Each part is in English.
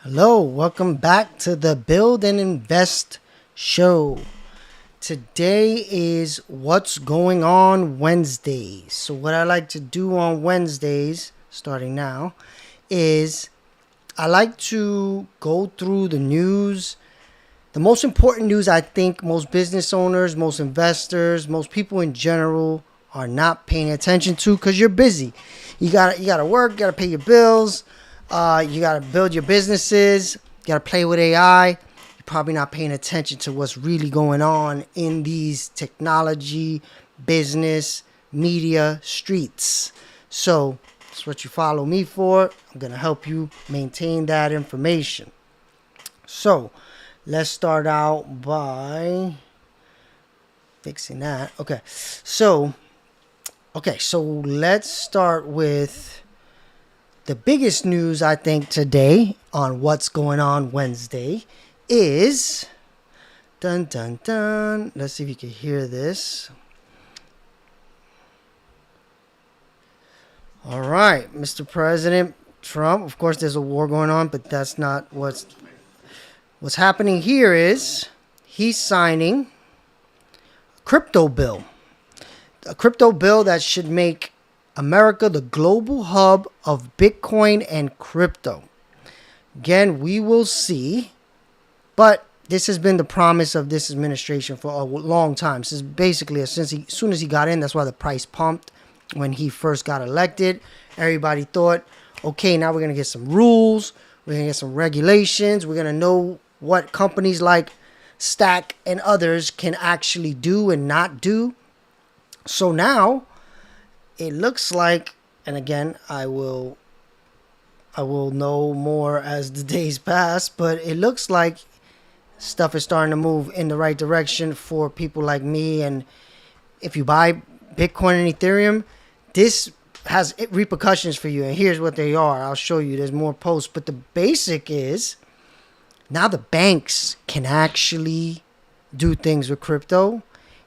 Hello, welcome back to the Build and Invest show. Today is What's Going On Wednesdays. So, what I like to do on Wednesdays, starting now, is I like to go through the news, the most important news I think most business owners, most investors, most people in general are not paying attention to because you're busy. You gotta work, you gotta pay your bills, you gotta build your businesses, you gotta play with AI. You're probably not paying attention to what's really going on in these technology, business, media streets. So that's what you follow me for. I'm gonna help you maintain that information. So let's start out by fixing that. So let's start with the biggest news I think today on What's Going On Wednesday is dun dun dun. Let's see if you can hear this. All right, Mr. President Trump. Of course, there's a war going on, but that's not what's happening here. Is he's signing a crypto bill, that should make America the global hub of Bitcoin and crypto. Again, we will see, but this has been the promise of this administration for a long time. Since basically, as soon as he got in, that's why the price pumped when he first got elected. Everybody thought, okay, now we're going to get some rules, we're going to get some regulations, we're going to know what companies like Stack and others can actually do and not do. So now it looks like, and again, I will know more as the days pass, but it looks like stuff is starting to move in the right direction for people like me. And if you buy Bitcoin and Ethereum, this has repercussions for you. And here's what they are. I'll show you. There's more posts. But the basic is now the banks can actually do things with crypto.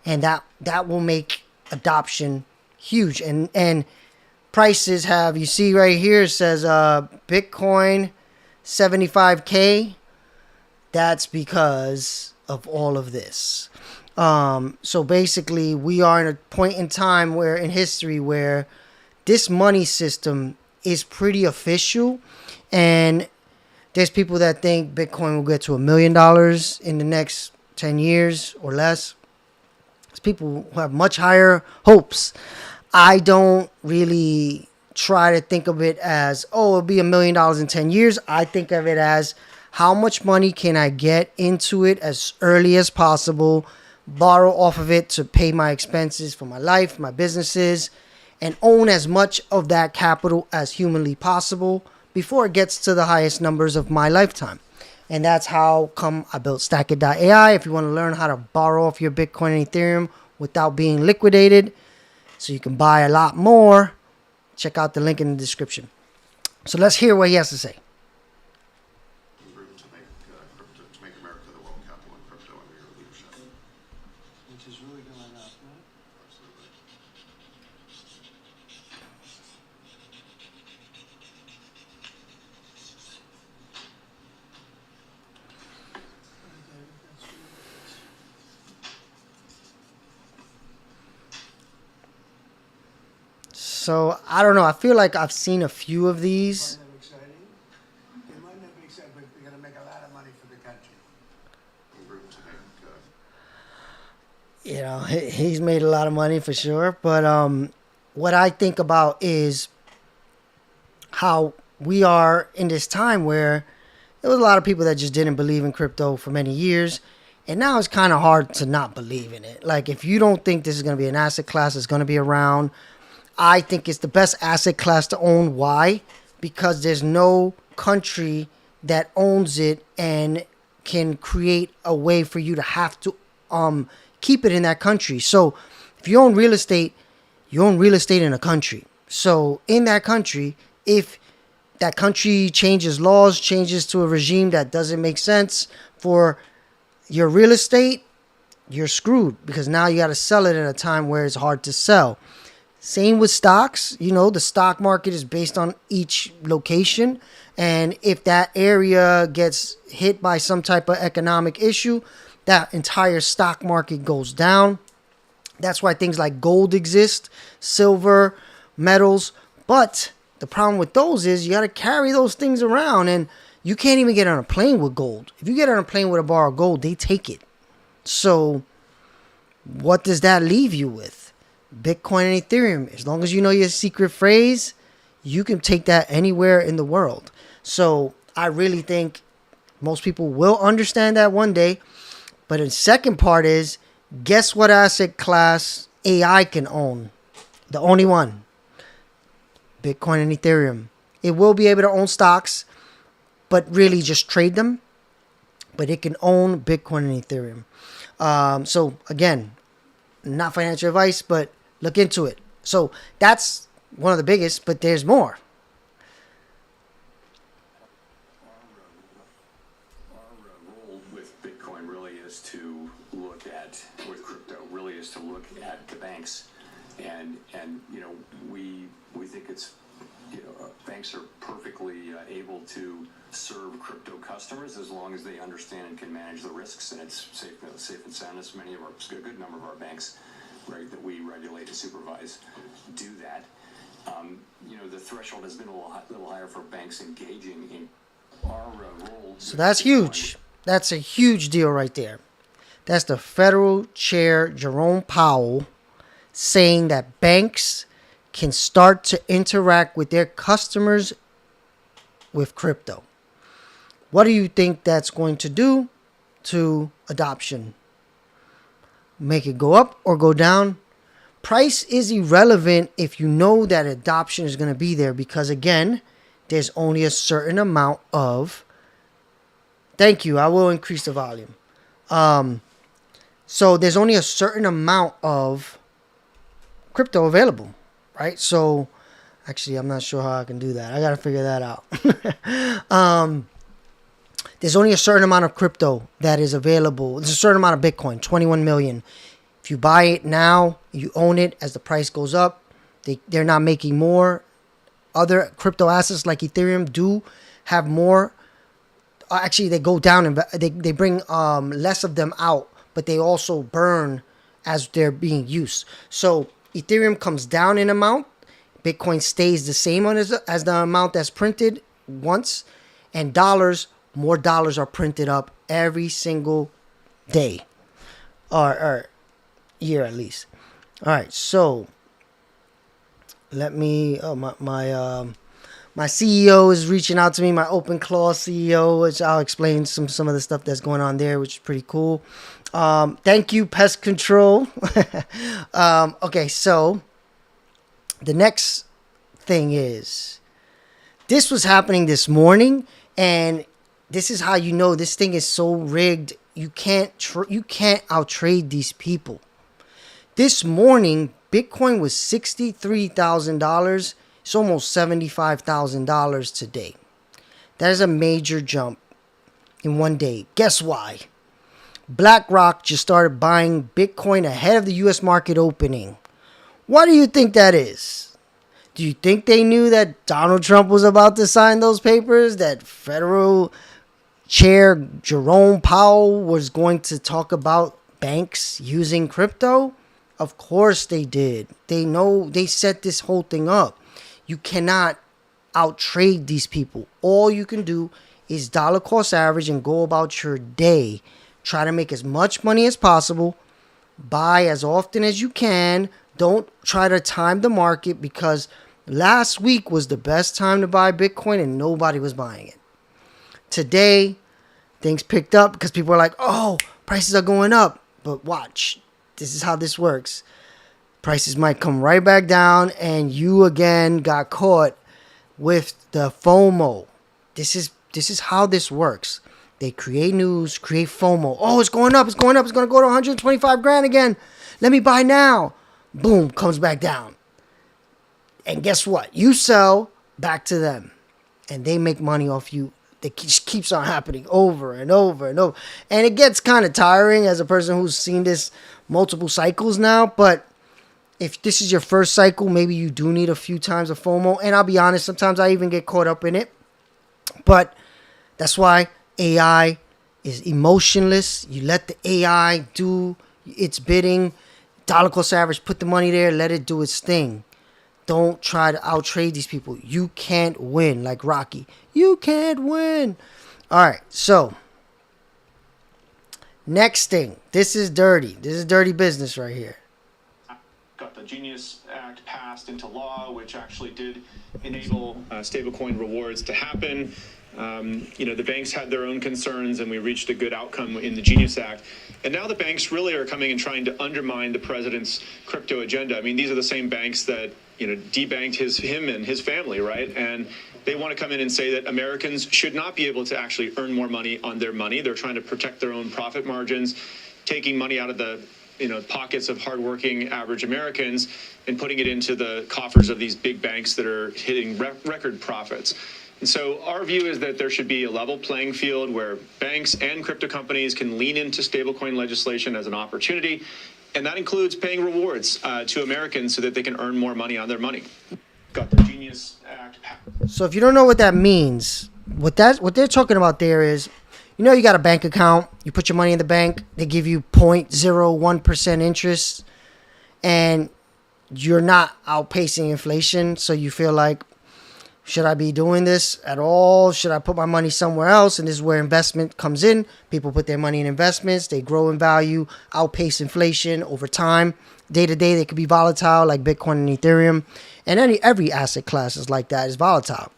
And that will make adoption huge. And prices have, you see right here, it says Bitcoin 75K. That's because of all of this. So basically, we are in a point in time where in history where this money system is pretty official, and there's people that think Bitcoin will get to $1 million in the next 10 years or less. There's people who have much higher hopes. I don't really try to think of it as, oh, it'll be $1 million in 10 years. I think of it as, how much money can I get into it as early as possible, borrow off of it to pay my expenses for my life, my businesses, and own as much of that capital as humanly possible before it gets to the highest numbers of my lifetime. And that's how come I built Stackit.ai. If you want to learn how to borrow off your Bitcoin and Ethereum without being liquidated, so you can buy a lot more, check out the link in the description. So let's hear what he has to say. To make America the world capital in crypto under your leadership. Which is really going up, right? Absolutely. So I don't know. I feel like I've seen a few of these. Find that exciting? It might not be exciting, but they're going to make a lot of money for the country. Room to make. You know, he's made a lot of money for sure. But what I think about is how we are in this time where there was a lot of people that just didn't believe in crypto for many years. And now it's kind of hard to not believe in it. Like, if you don't think this is going to be an asset class that's going to be around, I think it's the best asset class to own. Why? Because there's no country that owns it and can create a way for you to have to keep it in that country. So if you own real estate, you own real estate in a country. So in that country, if that country changes laws, changes to a regime that doesn't make sense for your real estate, you're screwed, because now you got to sell it at a time where it's hard to sell. Same with stocks. You know, the stock market is based on each location. And if that area gets hit by some type of economic issue, that entire stock market goes down. That's why things like gold exist, silver, metals. But the problem with those is you got to carry those things around, and you can't even get on a plane with gold. If you get on a plane with a bar of gold, they take it. So what does that leave you with? Bitcoin and Ethereum. As long as you know your secret phrase, you can take that anywhere in the world. So I really think most people will understand that one day. But the second part is, guess what asset class AI can own? The only one. Bitcoin and Ethereum. It will be able to own stocks, but really just trade them. But it can own Bitcoin and Ethereum. So again, not financial advice, but look into it. So that's one of the biggest, but there's more. Our role with Bitcoin really is to look at, with crypto, really is to look at the banks, and you know, we think it's, you know, banks are perfectly able to serve crypto customers as long as they understand and can manage the risks, and it's safe and sound. As many of our, a good number of our banks, right, that we regulate and supervise, do that. You know, the threshold has been a little higher for banks engaging in our role. So that's huge. That's a huge deal right there. That's the Federal Chair Jerome Powell saying that banks can start to interact with their customers with crypto. What do you think that's going to do to adoption? Make it go up or go down? Price is irrelevant if you know that adoption is going to be there, because again, there's only a certain amount of... Thank you. I will increase the volume. So there's only a certain amount of crypto available, right? So actually, I'm not sure how I can do that. I got to figure that out. There's only a certain amount of crypto that is available. There's a certain amount of Bitcoin, 21 million. If you buy it now, you own it. As the price goes up, they're not making more. Other crypto assets like Ethereum do have more. Actually, they go down and they bring less of them out, but they also burn as they're being used. So Ethereum comes down in amount. Bitcoin stays the same as the amount that's printed once. And more dollars are printed up every single day. Or year at least. All right, so let me... my CEO is reaching out to me, my OpenClaw CEO, which I'll explain some of the stuff that's going on there, which is pretty cool. Thank you, Pest Control. Okay, so the next thing is, this was happening this morning, and this is how you know this thing is so rigged. You can't out-trade these people. This morning, Bitcoin was $63,000. It's almost $75,000 today. That is a major jump in one day. Guess why? BlackRock just started buying Bitcoin ahead of the U.S. market opening. Why do you think that is? Do you think they knew that Donald Trump was about to sign those papers? That Federal Chair Jerome Powell was going to talk about banks using crypto? Of course they did. They know, they set this whole thing up. You cannot out-trade these people. All you can do is dollar cost average and go about your day. Try to make as much money as possible. Buy as often as you can. Don't try to time the market, because last week was the best time to buy Bitcoin and nobody was buying it. Today, things picked up because people are like, oh, prices are going up. But watch. This is how this works. Prices might come right back down, and you again got caught with the FOMO. This is how this works. They create news, create FOMO. Oh, it's going up, it's going up, it's going to go to 125 grand again. Let me buy now. Boom, comes back down. And guess what? You sell back to them, and they make money off you. It just keeps on happening over and over and over. And it gets kind of tiring as a person who's seen this multiple cycles now. But if this is your first cycle, maybe you do need a few times of FOMO. And I'll be honest, sometimes I even get caught up in it. But that's why AI is emotionless. You let the AI do its bidding. Dollar cost average, put the money there, let it do its thing. Don't try to outtrade these people. You can't win, like Rocky. You can't win. All right, so next thing. This is dirty. This is dirty business right here. Got the Genius Act passed into law, which actually did enable stablecoin rewards to happen. The banks had their own concerns, and we reached a good outcome in the Genius Act. And now the banks really are coming and trying to undermine the president's crypto agenda. I mean, these are the same banks that debanked him and his family, right? And they want to come in and say that Americans should not be able to actually earn more money on their money. They're trying to protect their own profit margins, taking money out of the pockets of hardworking average Americans and putting it into the coffers of these big banks that are hitting record profits. And so our view is that there should be a level playing field where banks and crypto companies can lean into stablecoin legislation as an opportunity. And that includes paying rewards to Americans so that they can earn more money on their money. Got the Genius Act. So if you don't know what that means, what they're talking about there is, you got a bank account, you put your money in the bank, they give you 0.01% interest, and you're not outpacing inflation, so you feel like, should I be doing this at all? Should I put my money somewhere else? And this is where investment comes in. People put their money in investments. They grow in value, outpace inflation over time. Day to day, they could be volatile, like Bitcoin and Ethereum. And every asset class is like that, is volatile.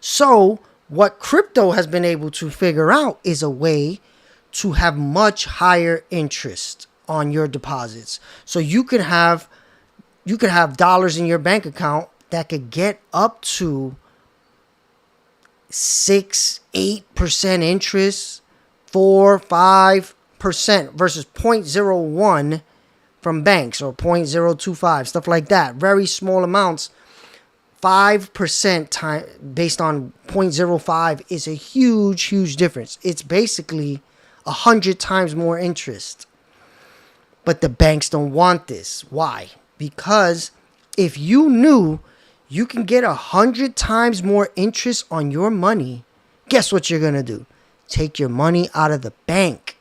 So what crypto has been able to figure out is a way to have much higher interest on your deposits. So you could have dollars in your bank account that could get up to 6-8% interest, 4-5% versus 0.01 from banks, or 0.025, stuff like that. Very small amounts. 5% time based on 0.05 is a huge difference. It's basically 100 times more interest. But the banks don't want this. Why? Because if you knew you can get 100 times more interest on your money, guess what you're going to do? Take your money out of the bank.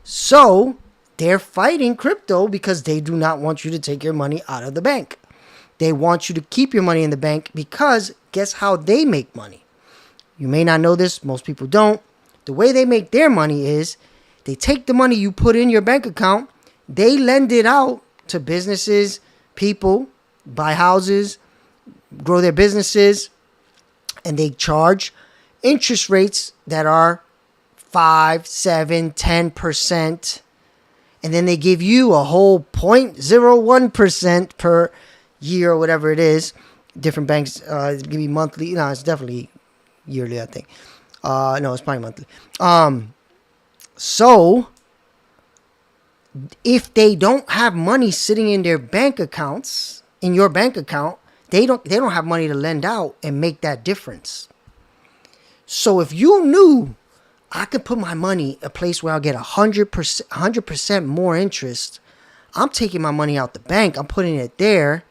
So they're fighting crypto because they do not want you to take your money out of the bank. They want you to keep your money in the bank because guess how they make money? You may not know this. Most people don't. The way they make their money is they take the money you put in your bank account, they lend it out to businesses, people, buy houses, grow their businesses, and they charge interest rates that are 5, 7, 10%. And then they give you a whole 0.01% per year or whatever it is. Different banks give you monthly. No, it's definitely yearly, I think. No, it's probably monthly. So if they don't have money sitting in their bank accounts, in your bank account, they don't have money to lend out and make that difference. So if you knew I could put my money a place where I'll get 100% more interest, I'm taking my money out the bank, I'm putting it there,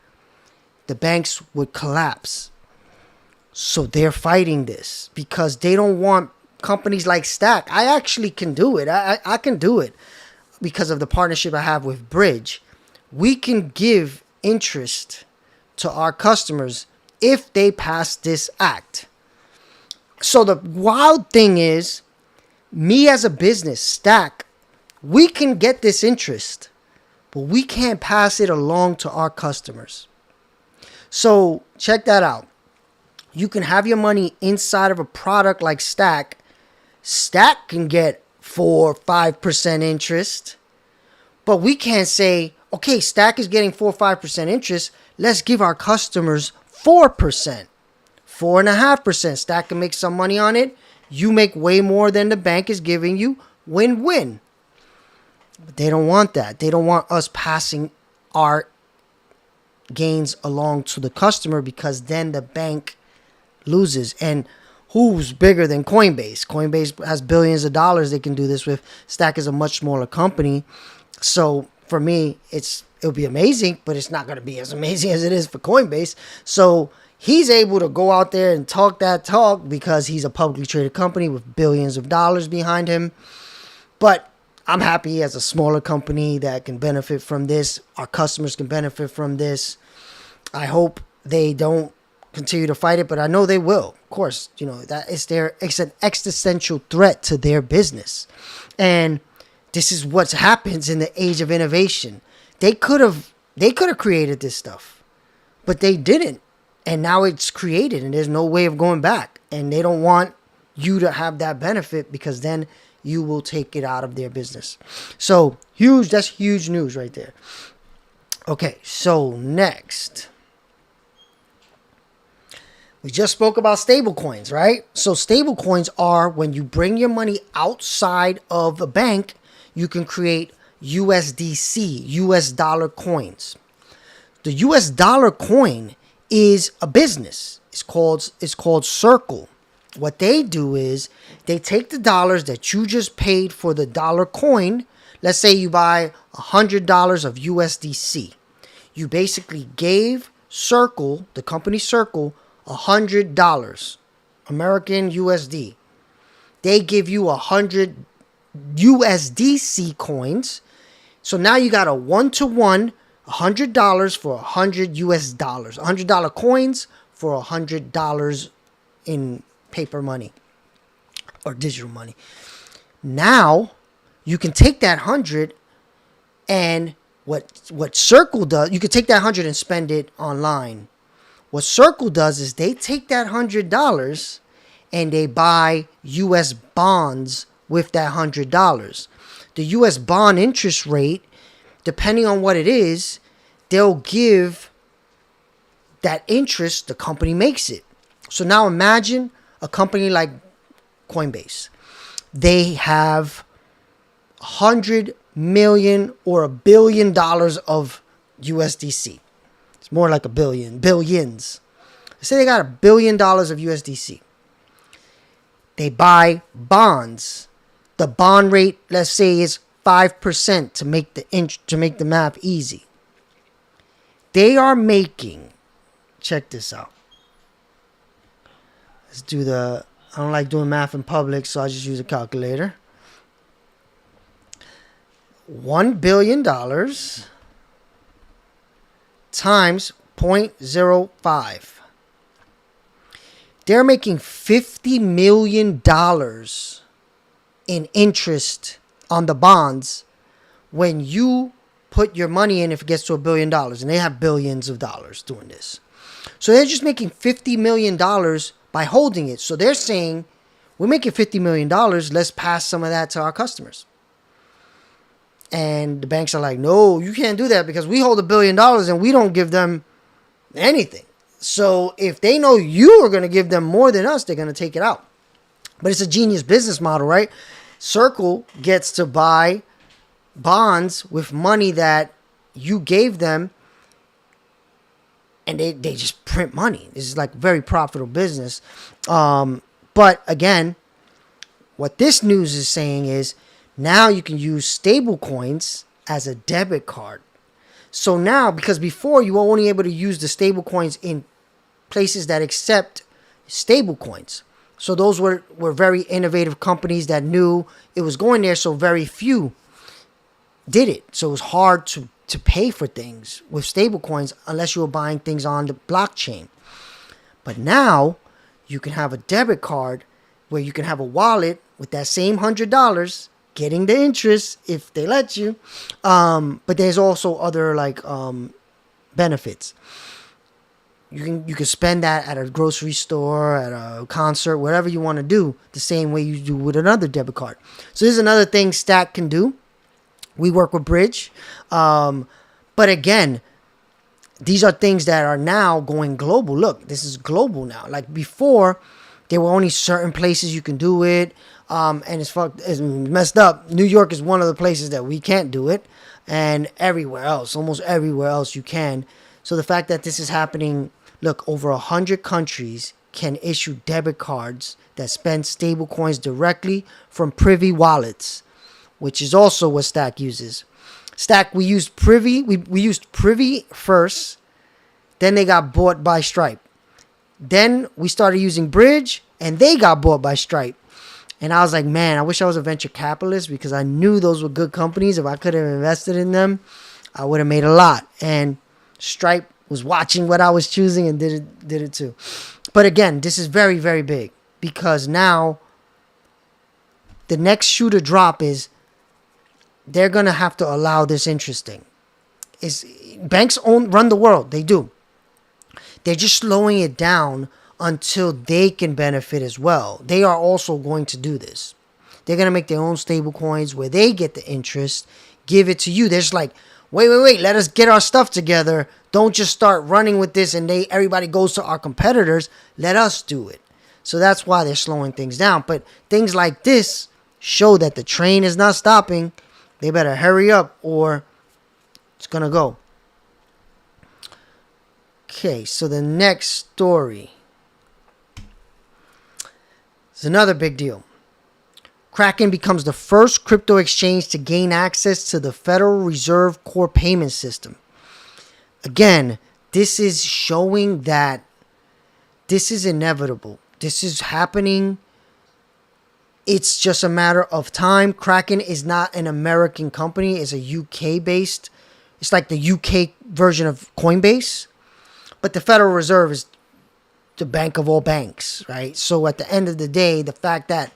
the banks would collapse. So they're fighting this because they don't want companies like Stack. I actually can do it. I can do it because of the partnership I have with Bridge. We can give interest to our customers if they pass this act. So the wild thing is, me as a business, Stack, we can get this interest, but we can't pass it along to our customers. So check that out. You can have your money inside of a product like Stack. Stack can get 4-5% interest, but we can't say, okay, Stack is getting 4-5% interest. Let's give our customers 4%, 4.5%. Stack can make some money on it. You make way more than the bank is giving you. Win-win. But they don't want that. They don't want us passing our gains along to the customer because then the bank loses. And who's bigger than Coinbase? Coinbase has billions of dollars they can do this with. Stack is a much smaller company. So for me, it'll be amazing, but it's not going to be as amazing as it is for Coinbase. So he's able to go out there and talk that talk because he's a publicly traded company with billions of dollars behind him. But I'm happy as a smaller company that can benefit from this. Our customers can benefit from this. I hope they don't continue to fight it, but I know they will. Of course, you know, that is it's an existential threat to their business. And this is what happens in the age of innovation. They could have created this stuff, but they didn't. And now it's created and there's no way of going back. And they don't want you to have that benefit because then you will take it out of their business. So huge, that's huge news right there. Okay, so next. We just spoke about stable coins, right? So stable coins are when you bring your money outside of a bank, you can create USDC, US dollar coins. The US dollar coin is a business. It's called Circle. What they do is they take the dollars that you just paid for the dollar coin. Let's say you buy $100 of USDC. You basically gave Circle, the company Circle, $100 American USD. They give you 100 USDC coins. So now you got a 1-to-1 $100 for 100 US dollars. $100 coins for $100 in paper money or digital money. Now you can take that 100 and what Circle does, you can take that 100 and spend it online. What Circle does is they take that $100 and they buy US bonds with that $100. The US bond interest rate, depending on what it is, they'll give that interest, the company makes it. So now imagine a company like Coinbase. They have 100 million or $1 billion of USDC. It's more like billions. Say they got $1 billion of USDC. They buy bonds. The bond rate, let's say, is 5% to make the math easy. They are making, check this out. Let's do I don't like doing math in public, so I just use a calculator. $1 billion times 0.05. They're making $50 million in interest on the bonds when you put your money in if it gets to $1 billion. And they have billions of dollars doing this. So they're just making $50 million by holding it. So they're saying, we're making $50 million. Let's pass some of that to our customers. And the banks are like, no, you can't do that because we hold $1 billion and we don't give them anything. So if they know you are going to give them more than us, they're going to take it out. But it's a genius business model, right? Circle gets to buy bonds with money that you gave them, and they just print money. This is like very profitable business. But again, what this news is saying is now you can use stable coins as a debit card. So now, because before you were only able to use the stable coins in places that accept stable coins. So those were very innovative companies that knew it was going there. So very few did it. So it was hard to pay for things with stable coins unless you were buying things on the blockchain. But now you can have a debit card where you can have a wallet with that same $100 getting the interest if they let you. But there's also other benefits. You can spend that at a grocery store, at a concert, whatever you want to do, the same way you do with another debit card. So this is another thing Stack can do. We work with Bridge. But again, these are things that are now going global. Look, this is global now. Like before, there were only certain places you can do it. And it's messed up. New York is one of the places that we can't do it. And everywhere else, almost everywhere else you can. So the fact that this is happening, look, over 100 countries can issue debit cards that spend stable coins directly from Privy wallets, which is also what Stack uses. Stack, we used Privy. We used Privy first. Then they got bought by Stripe. Then we started using Bridge, and they got bought by Stripe. And I was like, man, I wish I was a venture capitalist because I knew those were good companies. If I could have invested in them, I would have made a lot. And Stripe was watching what I was choosing and did it too. But again, this is very, very big because now the next shoe to drop is they're going to have to allow this interesting. Banks run the world. They do. They're just slowing it down until they can benefit as well. They are also going to do this. They're going to make their own stable coins where they get the interest, give it to you. They're just like, wait, let us get our stuff together. Don't just start running with this and everybody goes to our competitors. Let us do it. So that's why they're slowing things down. But things like this show that the train is not stopping. They better hurry up or it's going to go. Okay, so the next story is another big deal. Kraken becomes the first crypto exchange to gain access to the Federal Reserve core payment system. Again, this is showing that this is inevitable. This is happening. It's just a matter of time. Kraken is not an American company. It's a UK-based. It's like the UK version of Coinbase. But the Federal Reserve is the bank of all banks, right? So at the end of the day, the fact that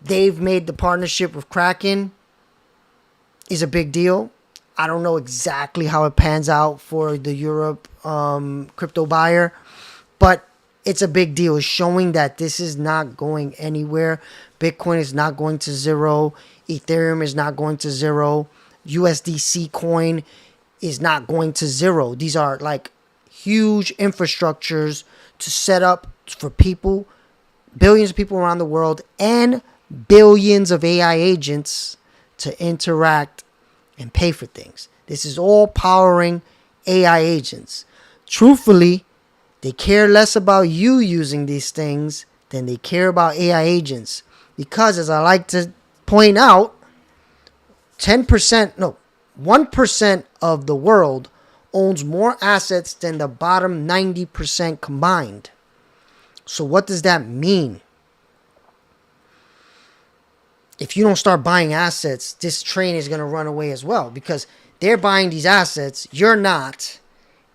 they've made the partnership with Kraken is a big deal. I don't know exactly how it pans out for the Europe crypto buyer, but it's a big deal. It's showing that this is not going anywhere. Bitcoin is not going to zero. Ethereum is not going to zero. USDC coin is not going to zero. These are like huge infrastructures to set up for people, billions of people around the world, and billions of AI agents to interact and pay for things. This is all powering AI agents. Truthfully, they care less about you using these things than they care about AI agents. Because as I like to point out, 1% of the world owns more assets than the bottom 90% combined. So what does that mean? If you don't start buying assets, this train is going to run away as well because they're buying these assets, you're not,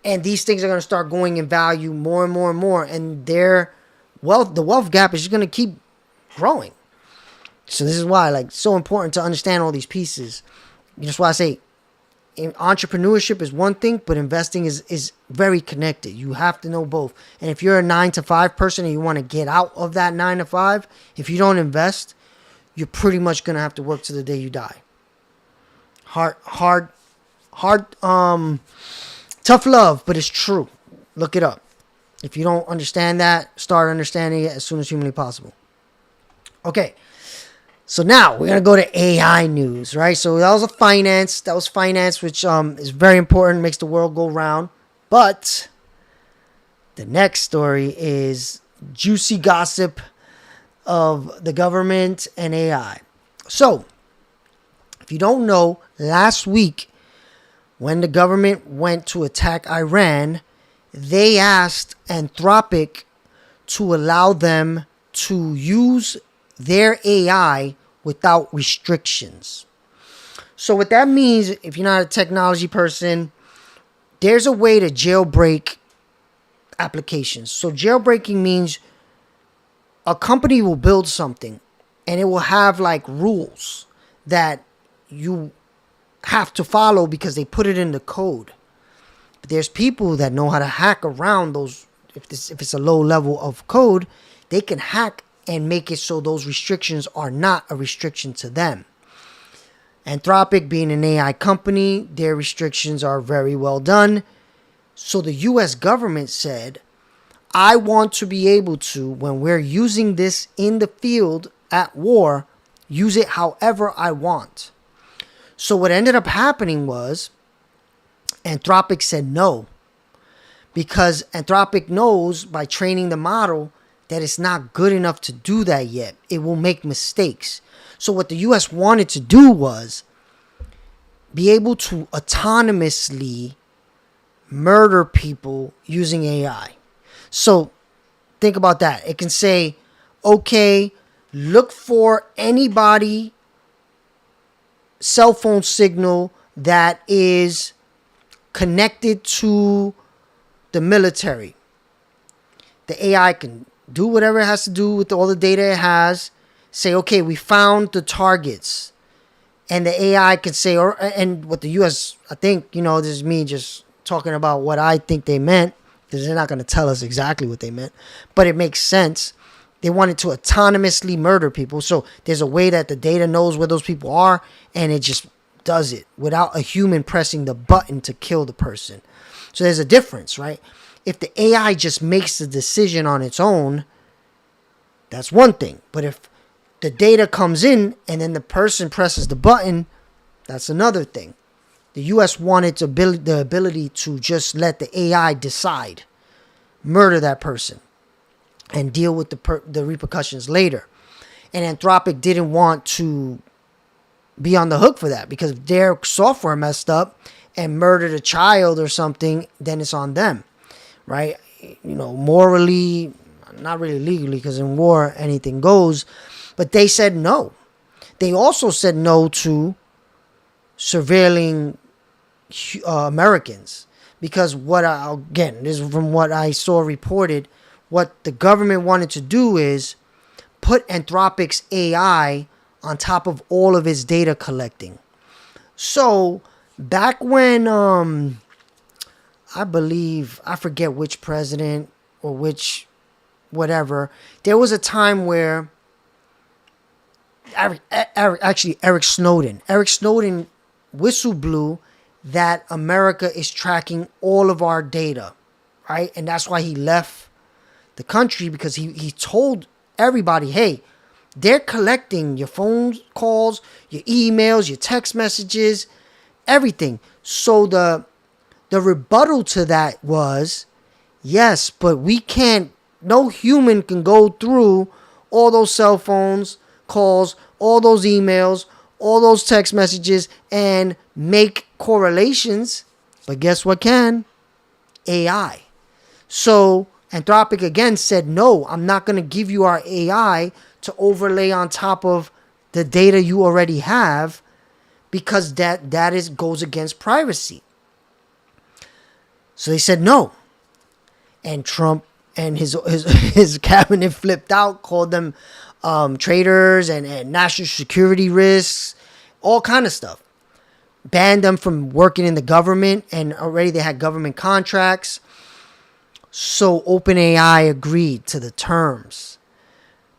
and these things are going to start going in value more and more and more, and the wealth gap is just going to keep growing. So this is why, like, so important to understand all these pieces. That's why I say entrepreneurship is one thing, but investing is very connected. You have to know both. And if you're a 9-to-5 person and you want to get out of that 9 to 5, if you don't invest, you're pretty much gonna have to work to the day you die. Hard, tough love, but it's true. Look it up. If you don't understand that, start understanding it as soon as humanly possible. Okay. So now we're going to go to AI news, right? So that was finance, which is very important, makes the world go round. But the next story is juicy gossip of the government and AI. So if you don't know, last week when the government went to attack Iran, they asked Anthropic to allow them to use their AI without restrictions. So what that means, if you're not a technology person, there's a way to jailbreak applications. So jailbreaking means a company will build something and it will have like rules that you have to follow because they put it in the code. But there's people that know how to hack around those. If it's a low level of code, they can hack and make it so those restrictions are not a restriction to them. Anthropic being an AI company, their restrictions are very well done. So the US government said, I want to be able to, when we're using this in the field at war, use it however I want. So what ended up happening was Anthropic said no. Because Anthropic knows by training the model that it's not good enough to do that yet. It will make mistakes. So what the US wanted to do was be able to autonomously murder people using AI. So think about that. It can say, okay, look for anybody cell phone signal that is connected to the military. The AI can do whatever it has to do with all the data it has. Say, okay, we found the targets. And the AI can say, and what the U.S., I think, this is me just talking about what I think they meant, because they're not going to tell us exactly what they meant. But it makes sense. They wanted to autonomously murder people. So there's a way that the data knows where those people are, and it just does it without a human pressing the button to kill the person. So there's a difference, right? If the AI just makes the decision on its own, that's one thing. But if the data comes in and then the person presses the button, that's another thing. The U.S. wanted the ability to just let the AI decide, murder that person, and deal with the repercussions later. And Anthropic didn't want to be on the hook for that, because if their software messed up and murdered a child or something, then it's on them, right? Morally, not really legally, because in war anything goes. But they said no. They also said no to surveilling Americans, because this is from what I saw reported, what the government wanted to do is put Anthropic's AI on top of all of its data collecting. So back when I believe, I forget which president or which whatever, there was a time where Eric Snowden whistle blew that America is tracking all of our data, right? And that's why he left the country, because he told everybody, hey, they're collecting your phone calls, your emails, your text messages, everything. So the rebuttal to that was, yes, but we can't, no human can go through all those cell phones calls, all those emails, all those text messages, and make correlations. But guess what can? AI. So Anthropic again said, no, I'm not going to give you our AI to overlay on top of the data you already have, because that goes against privacy. So they said no. And Trump and his cabinet flipped out, called them traitors and national security risks, all kind of stuff. Banned them from working in the government, and already they had government contracts. So OpenAI agreed to the terms.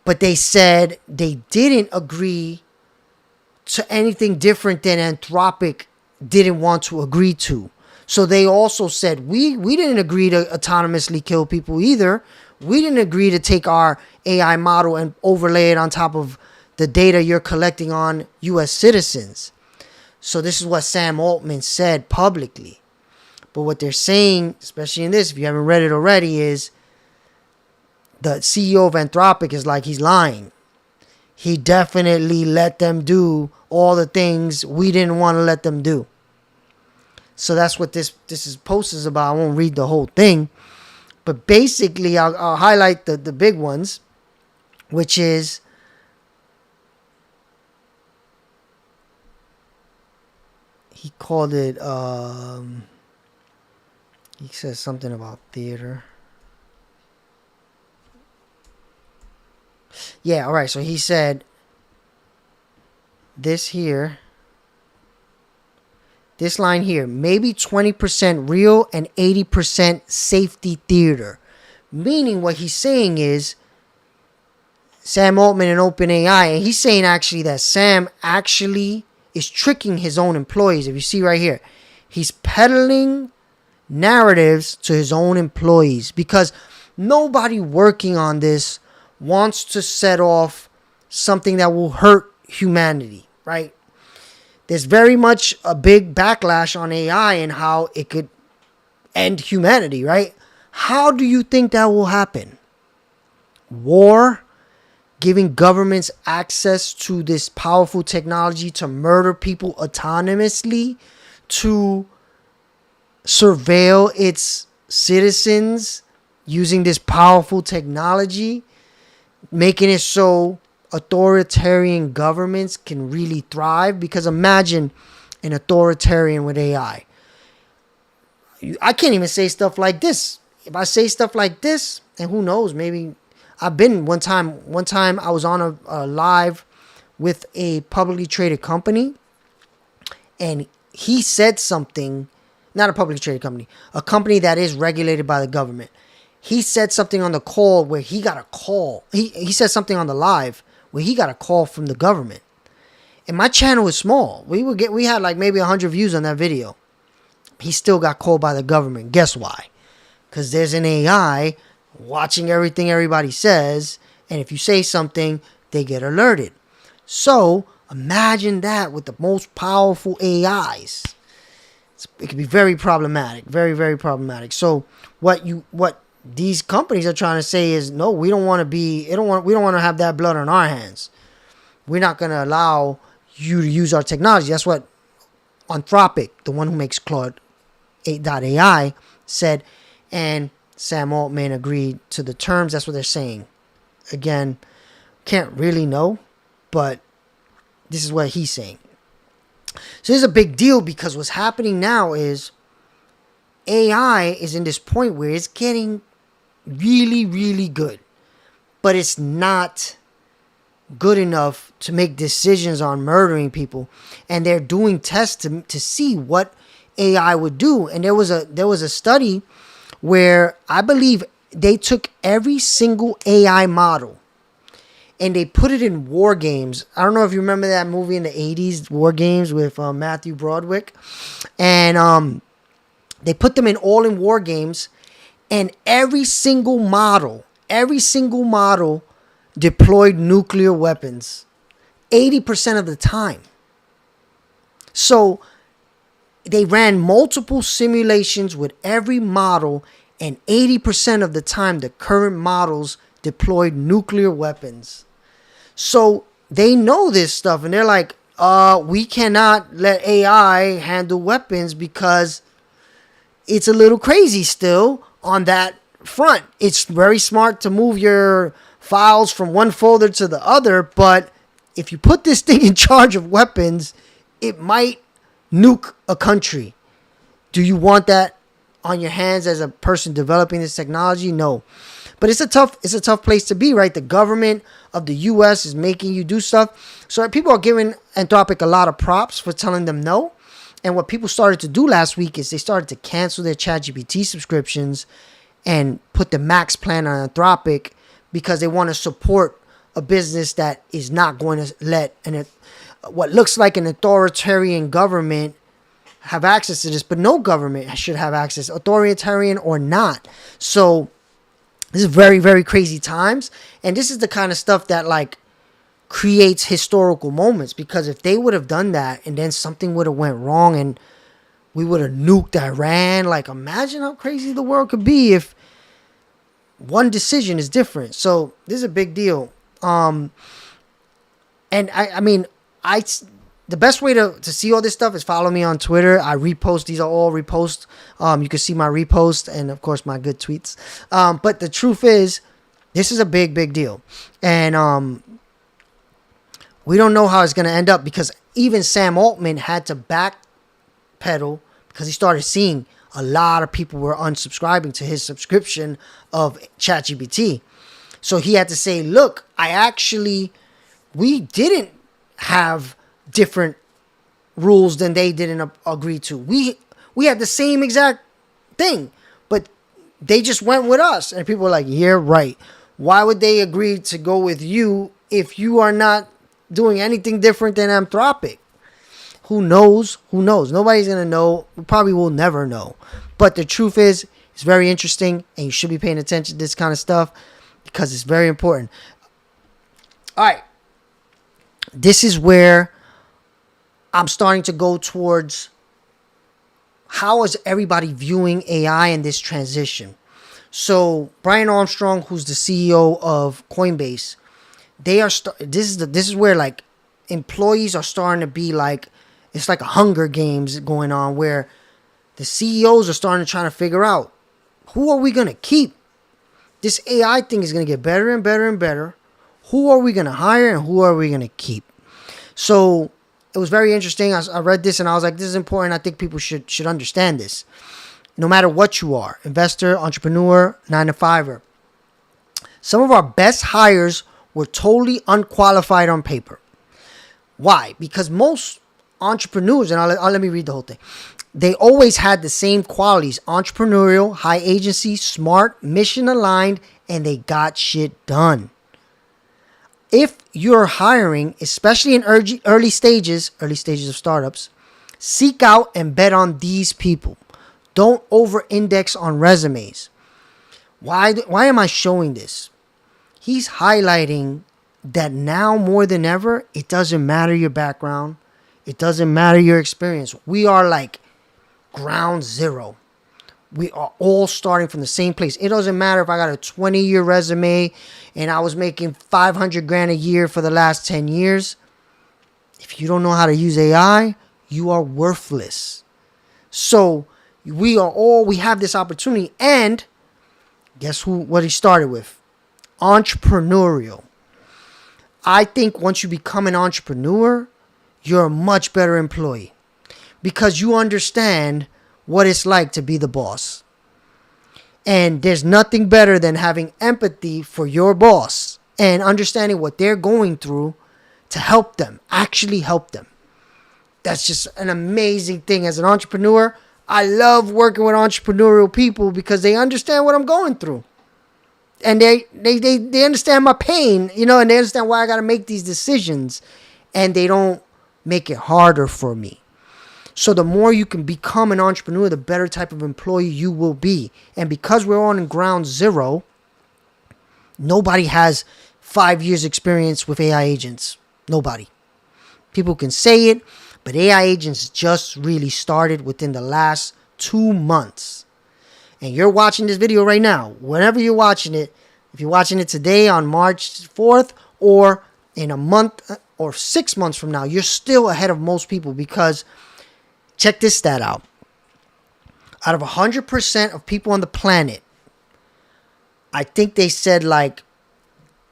But they said they didn't agree to anything different than Anthropic didn't want to agree to. So they also said, we didn't agree to autonomously kill people either. We didn't agree to take our AI model and overlay it on top of the data you're collecting on U.S. citizens. So this is what Sam Altman said publicly. But what they're saying, especially in this, if you haven't read it already, is the CEO of Anthropic is like, he's lying. He definitely let them do all the things we didn't want to let them do. So that's what this post is about. I won't read the whole thing. But basically, I'll highlight the big ones, which is he called it, he says something about theater. Yeah, all right. So he said this line here, maybe 20% real and 80% safety theater. Meaning what he's saying is Sam Altman and OpenAI, and he's saying actually that Sam actually is tricking his own employees. If you see right here, he's peddling narratives to his own employees, because nobody working on this wants to set off something that will hurt humanity, right? There's very much a big backlash on AI and how it could end humanity, right? How do you think that will happen? War, giving governments access to this powerful technology to murder people autonomously, to surveil its citizens, using this powerful technology, making it so authoritarian governments can really thrive. Because imagine an authoritarian with AI. I can't even say stuff like this. If I say stuff like this, and who knows, maybe I've been one time I was on a live with a publicly traded company, and he said something, not a publicly traded company, a company that is regulated by the government. He said something on the call where he got a call. He said something on the live where he got a call from the government. And my channel is small. We had like maybe 100 views on that video. He still got called by the government. Guess why? Because there's an AI watching everything everybody says, and if you say something, they get alerted. So imagine that with the most powerful AIs. It can be very problematic, very, very problematic. So what these companies are trying to say is, no, we don't want to have that blood on our hands. We're not going to allow you to use our technology. That's what Anthropic, the one who makes Claude AI, said, and Sam Altman agreed to the terms. That's what they're saying. Again, can't really know, but this is what he's saying. So this is a big deal, because what's happening now is AI is in this point where it's getting really, really good, but it's not good enough to make decisions on murdering people. And they're doing tests to see what AI would do. And there was a study where I believe they took every single AI model and they put it in war games. I don't know if you remember that movie in the 80s, War Games, with Matthew Broderick. And they put them all in war games, and every single model deployed nuclear weapons 80% of the time. So they ran multiple simulations with every model, and 80% of the time the current models deployed nuclear weapons. So they know this stuff, and they're like, we cannot let AI handle weapons because it's a little crazy still on that front. It's very smart to move your files from one folder to the other, but if you put this thing in charge of weapons, it might nuke a country. Do you want that on your hands as a person developing this technology? No. But it's a tough place to be, right? The government of the US is making you do stuff. So people are giving Anthropic a lot of props for telling them no. And what people started to do last week is they started to cancel their ChatGPT subscriptions and put the max plan on Anthropic, because they want to support a business that is not going to let what looks like an authoritarian government have access to this. But no government should have access, authoritarian or not. So this is very, very crazy times. And this is the kind of stuff that like creates historical moments, because if they would have done that and then something would have went wrong and we would have nuked Iran, like imagine how crazy the world could be if one decision is different. So this is a big deal. And I mean, the best way to see all this stuff is follow me on Twitter. I repost. These are all reposts. You can see my repost and of course my good tweets. But the truth is, this is a big, big deal. And we don't know how it's going to end up, because even Sam Altman had to backpedal because he started seeing a lot of people were unsubscribing to his subscription of ChatGPT. So he had to say, look, we didn't have different rules than they didn't agree to. We had the same exact thing, but they just went with us. And people were like, yeah, right. Why would they agree to go with you if you are not doing anything different than Anthropic? Who knows? Who knows? Nobody's going to know. We probably will never know. But the truth is, it's very interesting, and you should be paying attention to this kind of stuff because it's very important. All right. This is where I'm starting to go towards how is everybody viewing AI in this transition. So Brian Armstrong, who's the CEO of Coinbase, this is where like employees are starting to be like, it's like a Hunger Games going on, where the CEOs are starting to try to figure out, who are we going to keep? this AI thing is going to get better and better and better. Who are we going to hire and who are we going to keep? So it was very interesting. I read this and I was like, this is important. I think people should understand this. No matter what you are, investor, entrepreneur, 9-to-5er, some of our best hires were totally unqualified on paper. Why? Because most entrepreneurs, and I'll let me read the whole thing. They always had the same qualities: entrepreneurial, high agency, smart, mission aligned, and they got shit done. If you're hiring, especially in early stages of startups, seek out and bet on these people. Don't over-index on resumes. Why am I showing this? He's highlighting that now more than ever, it doesn't matter your background. It doesn't matter your experience. We are like ground zero. We are all starting from the same place. It doesn't matter if I got a 20-year resume and I was making $500,000 a year for the last 10 years. If you don't know how to use AI, you are worthless. So we have this opportunity. And guess what he started with? Entrepreneurial. I think once you become an entrepreneur, you're a much better employee because you understand what it's like to be the boss. And there's nothing better than having empathy for your boss and understanding what they're going through to help them, actually help them. That's just an amazing thing. As an entrepreneur, I love working with entrepreneurial people because they understand what I'm going through. And they understand my pain, and they understand why I got to make these decisions, and they don't make it harder for me. So the more you can become an entrepreneur, the better type of employee you will be. And because we're on ground zero, nobody has 5 years experience with AI agents. Nobody. People can say it, but AI agents just really started within the last 2 months. And you're watching this video right now, whenever you're watching it, if you're watching it today on March 4th or in a month or 6 months from now, you're still ahead of most people because check this stat out. Out of 100% of people on the planet, I think they said like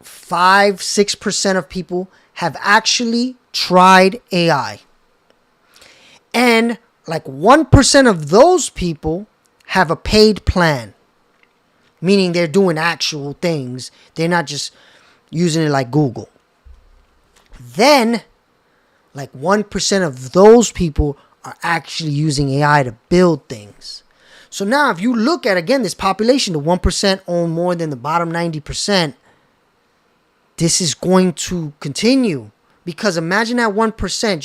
5-6% of people have actually tried AI. And like 1% of those people have a paid plan, meaning they're doing actual things. They're not just using it like Google. Then, like 1% of those people are actually using AI to build things. So now if you look at, again, this population, the 1% own more than the bottom 90%, this is going to continue. Because imagine that 1%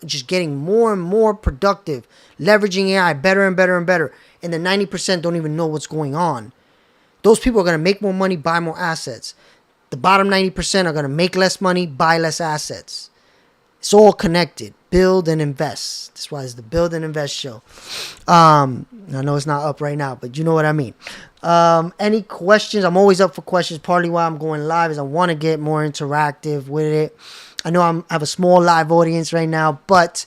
just getting more and more productive, leveraging AI better and better and better. And the 90% don't even know what's going on. Those people are going to make more money, buy more assets. The bottom 90% are going to make less money, buy less assets. It's all connected. Build and invest. That's why it's the Build and Invest show. I know it's not up right now, but you know what I mean. Any questions? I'm always up for questions. Partly why I'm going live is I want to get more interactive with it. I know I have a small live audience right now, but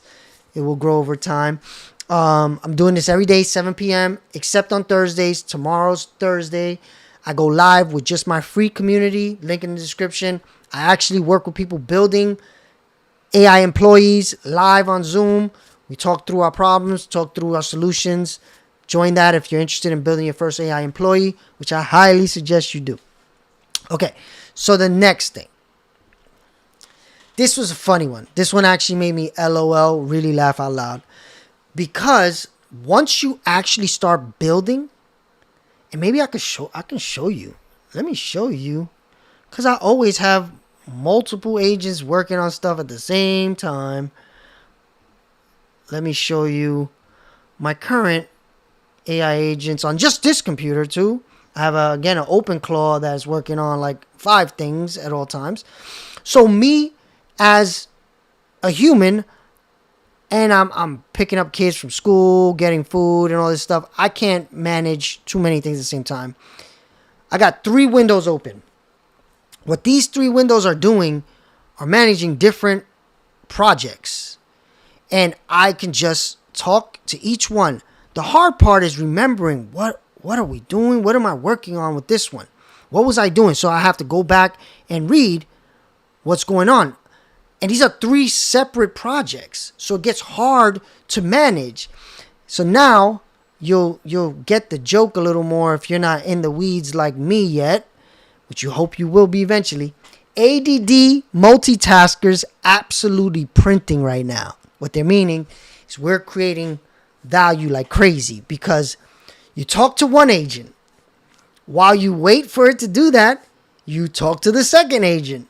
it will grow over time. I'm doing this every day, 7 p.m., except on Thursdays. Tomorrow's Thursday. I go live with just my free community. Link in the description. I actually work with people building AI employees live on Zoom. We talk through our problems, talk through our solutions. Join that if you're interested in building your first AI employee, which I highly suggest you do. Okay, so the next thing. This was a funny one. This one actually made me LOL, really laugh out loud. Because once you actually start building, and maybe I can show you. Let me show you. Because I always have multiple agents working on stuff at the same time. Let me show you my current AI agents on just this computer too. I have again an OpenClaw that's working on like 5 things at all times. So me as a human, and I'm picking up kids from school, getting food and all this stuff. I can't manage too many things at the same time. I got 3 windows open. What these 3 windows are doing are managing different projects. And I can just talk to each one. The hard part is remembering what are we doing? What am I working on with this one? What was I doing? So I have to go back and read what's going on. And these are 3 separate projects. So it gets hard to manage. So now you'll get the joke a little more if you're not in the weeds like me yet, which you hope you will be eventually. ADD multitaskers absolutely printing right now. What they're meaning is we're creating value like crazy because you talk to one agent. While you wait for it to do that, you talk to the second agent.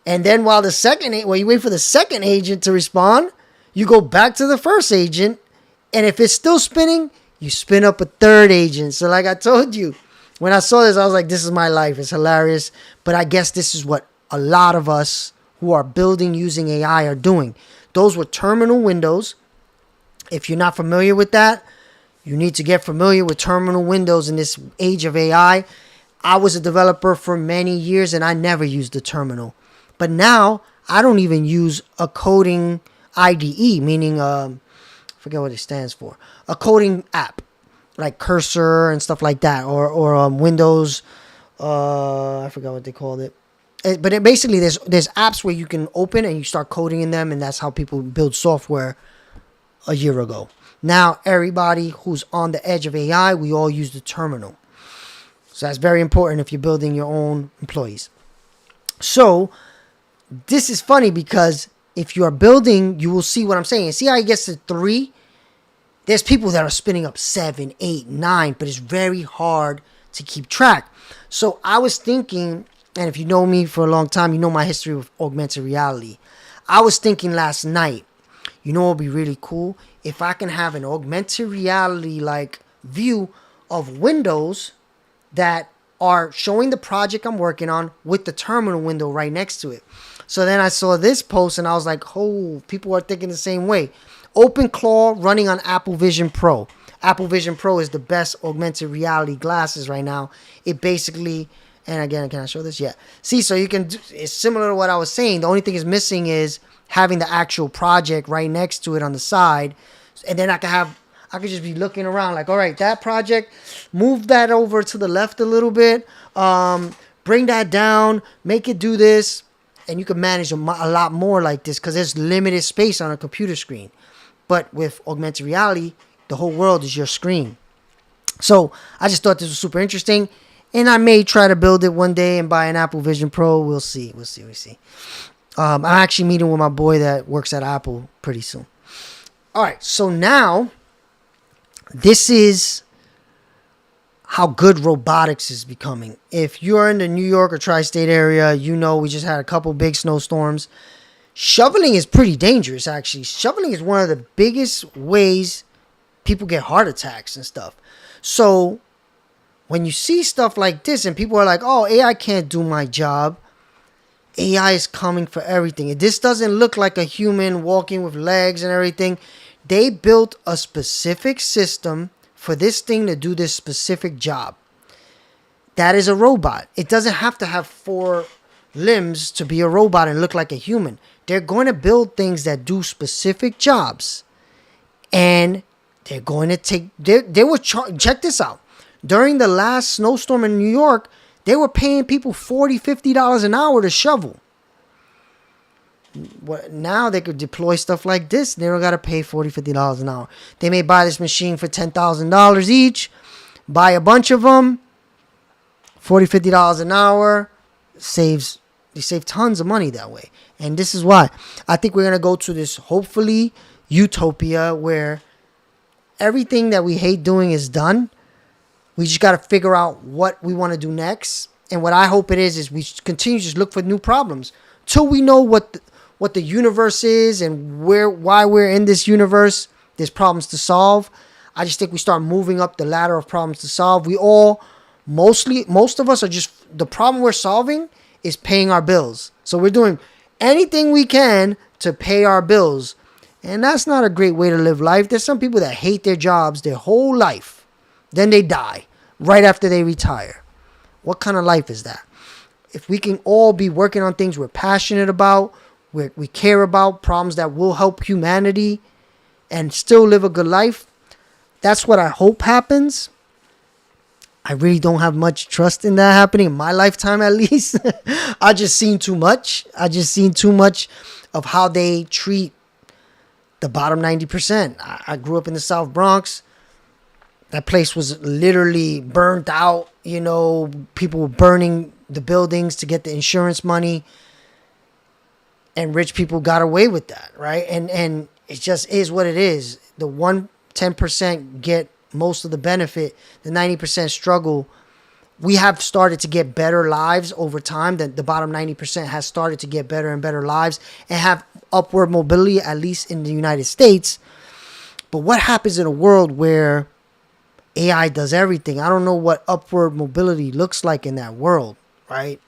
And then while you wait for the second agent to respond, you go back to the first agent. And if it's still spinning, you spin up a third agent. So like I told you, when I saw this, I was like, this is my life. It's hilarious. But I guess this is what a lot of us who are building using AI are doing. Those were terminal windows. If you're not familiar with that, you need to get familiar with terminal windows in this age of AI. I was a developer for many years and I never used the terminal. But now I don't even use a coding IDE, meaning I forget what it stands for. A coding app like Cursor and stuff like that, or Windows. I forgot what they called it. But basically, there's apps where you can open and you start coding in them, and that's how people build software a year ago. Now, everybody who's on the edge of AI, we all use the terminal. So that's very important if you're building your own employees. So this is funny because if you are building, you will see what I'm saying. See how it gets to 3? There's people that are spinning up 7, 8, 9, but it's very hard to keep track. So I was thinking, and if you know me for a long time, you know my history with augmented reality. I was thinking last night, you know what would be really cool? If I can have an augmented reality like view of windows that are showing the project I'm working on with the terminal window right next to it. So then I saw this post and I was like, oh, people are thinking the same way. OpenClaw running on Apple Vision Pro. Apple Vision Pro is the best augmented reality glasses right now. It basically, and again, can I show this? Yeah. See, so you can, it's similar to what I was saying. The only thing is missing is having the actual project right next to it on the side. And then I could just be looking around like, all right, that project, move that over to the left a little bit. Bring that down, make it do this. And you can manage a lot more like this because there's limited space on a computer screen. But with augmented reality, the whole world is your screen. So I just thought this was super interesting. And I may try to build it one day and buy an Apple Vision Pro. We'll see. I'm actually meeting with my boy that works at Apple pretty soon. All right. So now, this is how good robotics is becoming. If you're in the New York or tri-state area, you know we just had a couple big snowstorms. Shoveling is pretty dangerous, actually. Shoveling is one of the biggest ways people get heart attacks and stuff. So when you see stuff like this and people are like, oh, AI can't do my job. AI is coming for everything. This doesn't look like a human walking with legs and everything. They built a specific system for this thing to do this specific job. That is a robot. It doesn't have to have 4 limbs to be a robot and look like a human. They're going to build things that do specific jobs. And they're going to take... They were check this out. During the last snowstorm in New York, they were paying people $40, $50 an hour to shovel. Now they could deploy stuff like this. They don't got to pay $40, $50 an hour. They may buy this machine for $10,000 each. Buy a bunch of them. $40, $50 an hour. They save tons of money that way. And this is why. I think we're going to go to this, hopefully, utopia where everything that we hate doing is done. We just got to figure out what we want to do next. And what I hope it is we continue to just look for new problems till we know what the universe is and why we're in this universe. There's problems to solve. I just think we start moving up the ladder of problems to solve. Most of us are just, the problem we're solving is paying our bills. So we're doing anything we can to pay our bills. And that's not a great way to live life. There's some people that hate their jobs their whole life. Then they die right after they retire. What kind of life is that? If we can all be working on things we're passionate about, we care about, problems that will help humanity and still live a good life, that's what I hope happens. I really don't have much trust in that happening in my lifetime, at least. I just seen too much. I just seen too much of how they treat the bottom 90%. I grew up in the South Bronx. That place was literally burned out. You know, people were burning the buildings to get the insurance money. And rich people got away with that, right? And it just is what it is. The 10% get most of the benefit. The 90% struggle. We have started to get better lives over time. The bottom 90% has started to get better and better lives and have upward mobility, at least in the United States. But what happens in a world where AI does everything? I don't know what upward mobility looks like in that world, right?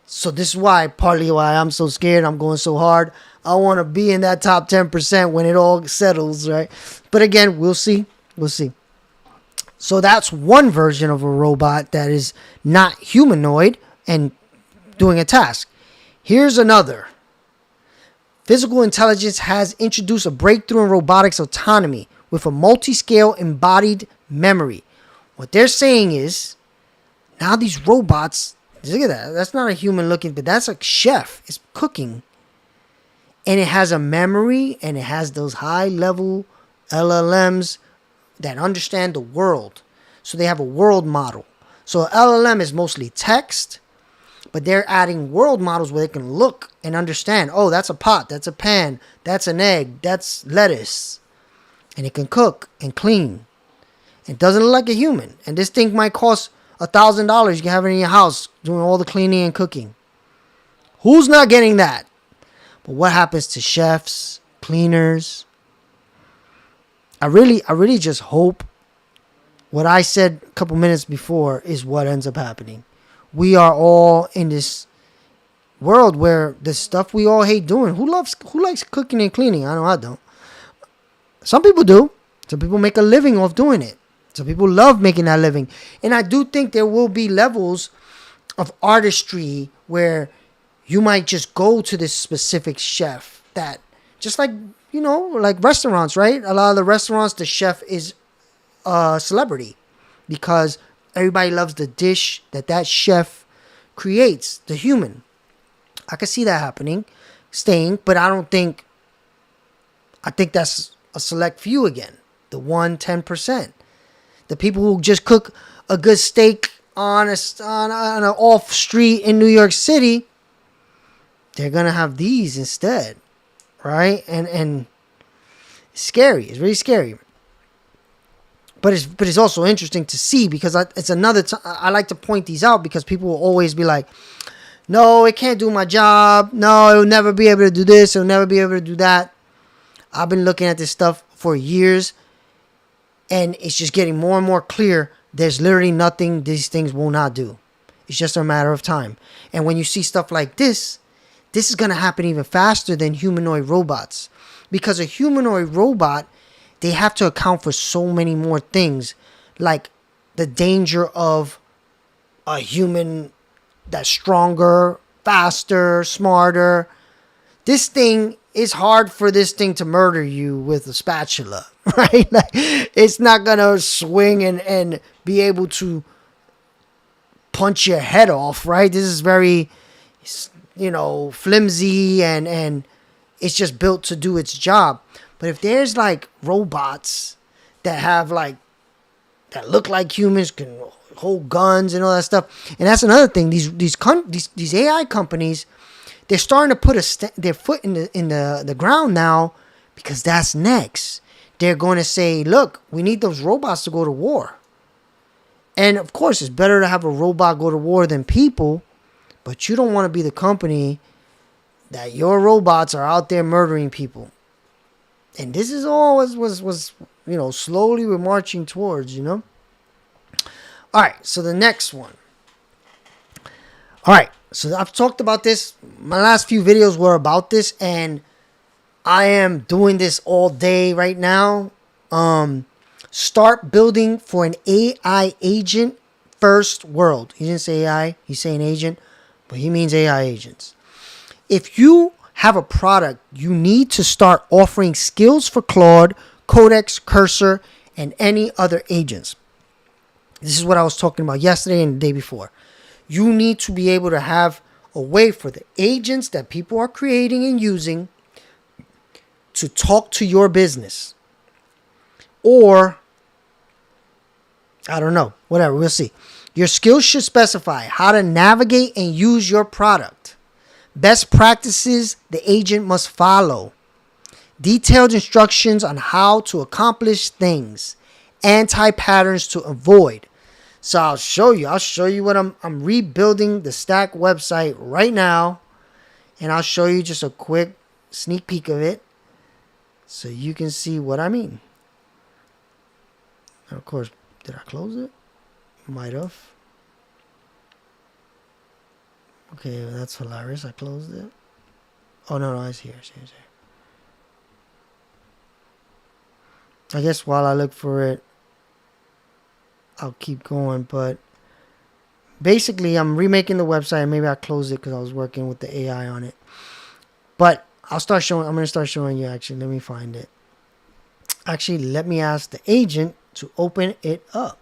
So this is partly why I'm so scared. I'm going so hard. I want to be in that top 10% when it all settles, right? But again, we'll see. We'll see. So that's one version of a robot that is not humanoid and doing a task. Here's another. Physical intelligence has introduced a breakthrough in robotics autonomy with a multi-scale embodied memory. What they're saying is, now these robots, look at that. That's not a human looking, but that's a chef. It's cooking. And it has a memory, and it has those high level LLMs that understand the world. So they have a world model. So LLM is mostly text, but they're adding world models where they can look and understand, oh, that's a pot, that's a pan, that's an egg, that's lettuce. And it can cook and clean. It doesn't look like a human. And this thing might cost $1,000. You can have it in your house doing all the cleaning and cooking. Who's not getting that? But what happens to chefs, cleaners? I really just hope what I said a couple minutes before is what ends up happening. We are all in this world where the stuff we all hate doing. Who likes cooking and cleaning? I know I don't. Some people do. Some people make a living off doing it. Some people love making that living. And I do think there will be levels of artistry where you might just go to this specific chef that, just like, you know, like restaurants, right? A lot of the restaurants, the chef is a celebrity because everybody loves the dish that chef creates, the human. I can see that happening, but I think that's a select few again, the 10%. The people who just cook a good steak on an off street in New York City, they're gonna have these instead, right? And it's scary. It's really scary. But it's also interesting to see because it's another. I like to point these out because people will always be like, "No, it can't do my job. No, it'll never be able to do this. It'll never be able to do that." I've been looking at this stuff for years. And it's just getting more and more clear. There's literally nothing these things will not do. It's just a matter of time. And when you see stuff like this is going to happen even faster than humanoid robots. Because a humanoid robot, they have to account for so many more things. Like the danger of a human that's stronger, faster, smarter. This thing, it's hard for this thing to murder you with a spatula, right? Like, it's not going to swing and be able to punch your head off, right? This is very, flimsy and it's just built to do its job. But if there's like robots that have like, that look like humans, can hold guns and all that stuff. And that's another thing. These AI companies, they're starting to put their foot in the ground now because that's next. They're going to say, look, we need those robots to go to war. And of course, it's better to have a robot go to war than people, but you don't want to be the company that your robots are out there murdering people. And this is all was slowly we're marching towards, All right, so the next one. All right. So I've talked about this. My last few videos were about this, and I am doing this all day right now. Start building for an AI agent first world. He didn't say AI. He's saying agent, but he means AI agents. If you have a product, you need to start offering skills for Claude, Codex, Cursor, and any other agents. This is what I was talking about yesterday and the day before. You need to be able to have a way for the agents that people are creating and using to talk to your business. Or, I don't know, whatever, we'll see. Your skills should specify how to navigate and use your product. Best practices the agent must follow. Detailed instructions on how to accomplish things. Anti-patterns to avoid. So I'll show you what I'm rebuilding the Stack website right now. And I'll show you just a quick sneak peek of it so you can see what I mean. And of course, did I close it? Might have. Okay, that's hilarious. I closed it. Oh, no, it's here. It's here. I guess while I look for it, I'll keep going. But basically, I'm remaking the website. Maybe I closed it because I was working with the AI on it. But I'm going to start showing you, actually. Let me find it. Actually, let me ask the agent to open it up.